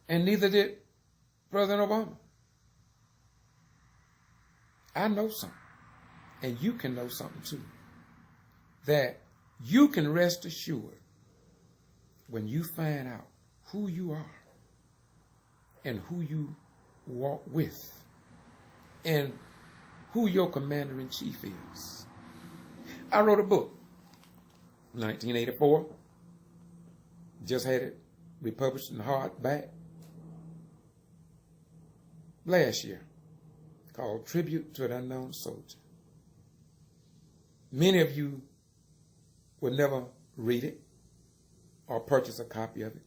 Speaker 1: And neither did President Obama. I know something, and you can know something too, that you can rest assured when you find out who you are and who you walk with and who your commander-in-chief is. I wrote a book, 1984, just had it republished in hardback last year, called Tribute to an Unknown Soldier. Many of you will never read it or purchase a copy of it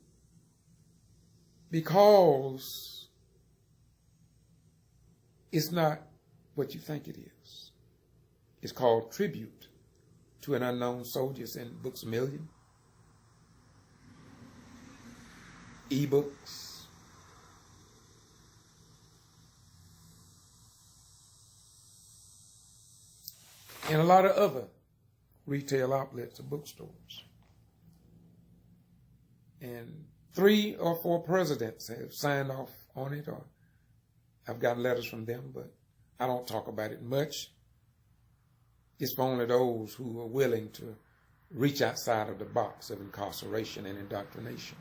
Speaker 1: because it's not what you think it is. It's called Tribute to an Unknown Soldier. It's in Books A Million. ebooks, and a lot of other retail outlets or bookstores. And 3 or 4 presidents have signed off on it, or I've gotten letters from them, but I don't talk about it much. It's for only those who are willing to reach outside of the box of incarceration and indoctrination.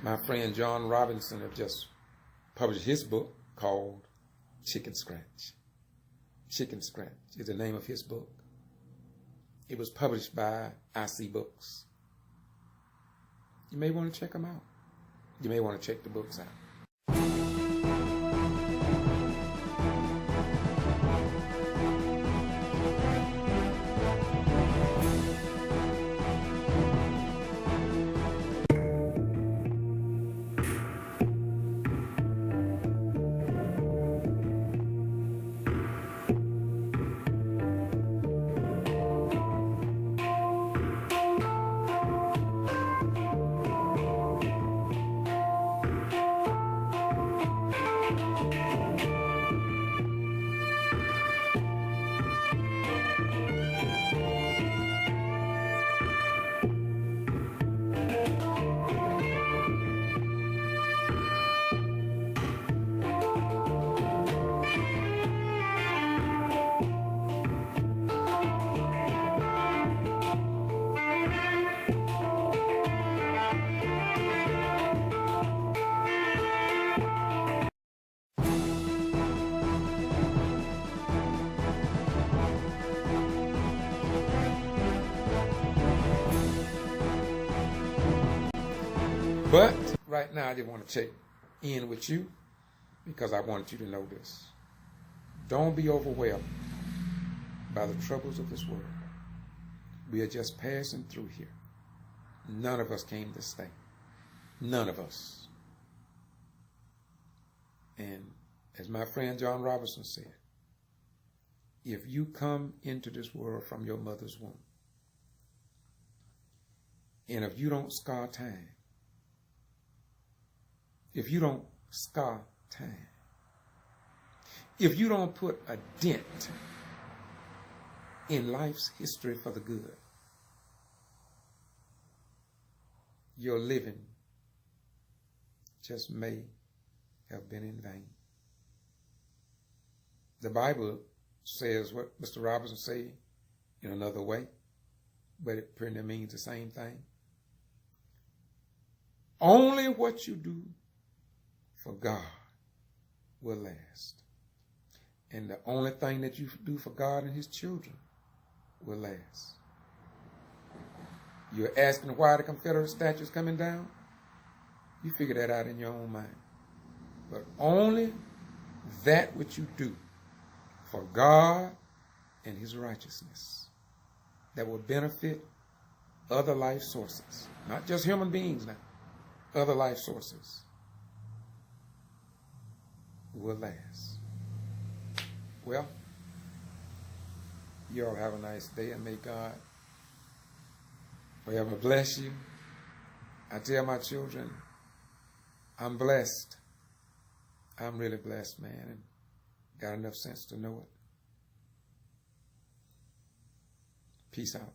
Speaker 1: My friend John Robinson have just published his book called Chicken Scratch. Chicken Scratch is the name of his book. It was published by IC Books. You may want to check them out. You may want to check the books out. But right now I just want to check in with you because I wanted you to know this. Don't be overwhelmed by the troubles of this world. We are just passing through here. None of us came to stay. None of us. And as my friend John Robinson said, if you come into this world from your mother's womb, and if you don't scar time, if you don't scar time, if you don't put a dent in life's history for the good, your living just may have been in vain. The Bible says what Mr. Robinson said in another way, but it pretty much means the same thing. Only what you do for God will last. And the only thing that you do for God and his children will last. You're asking why the Confederate statue is coming down? You figure that out in your own mind. But only that which you do for God and his righteousness that will benefit other life sources, not just human beings now, other life sources will last. Well, you all have a nice day, and may God forever bless you. I tell my children, I'm blessed. I'm really blessed, man, and got enough sense to know it. Peace out.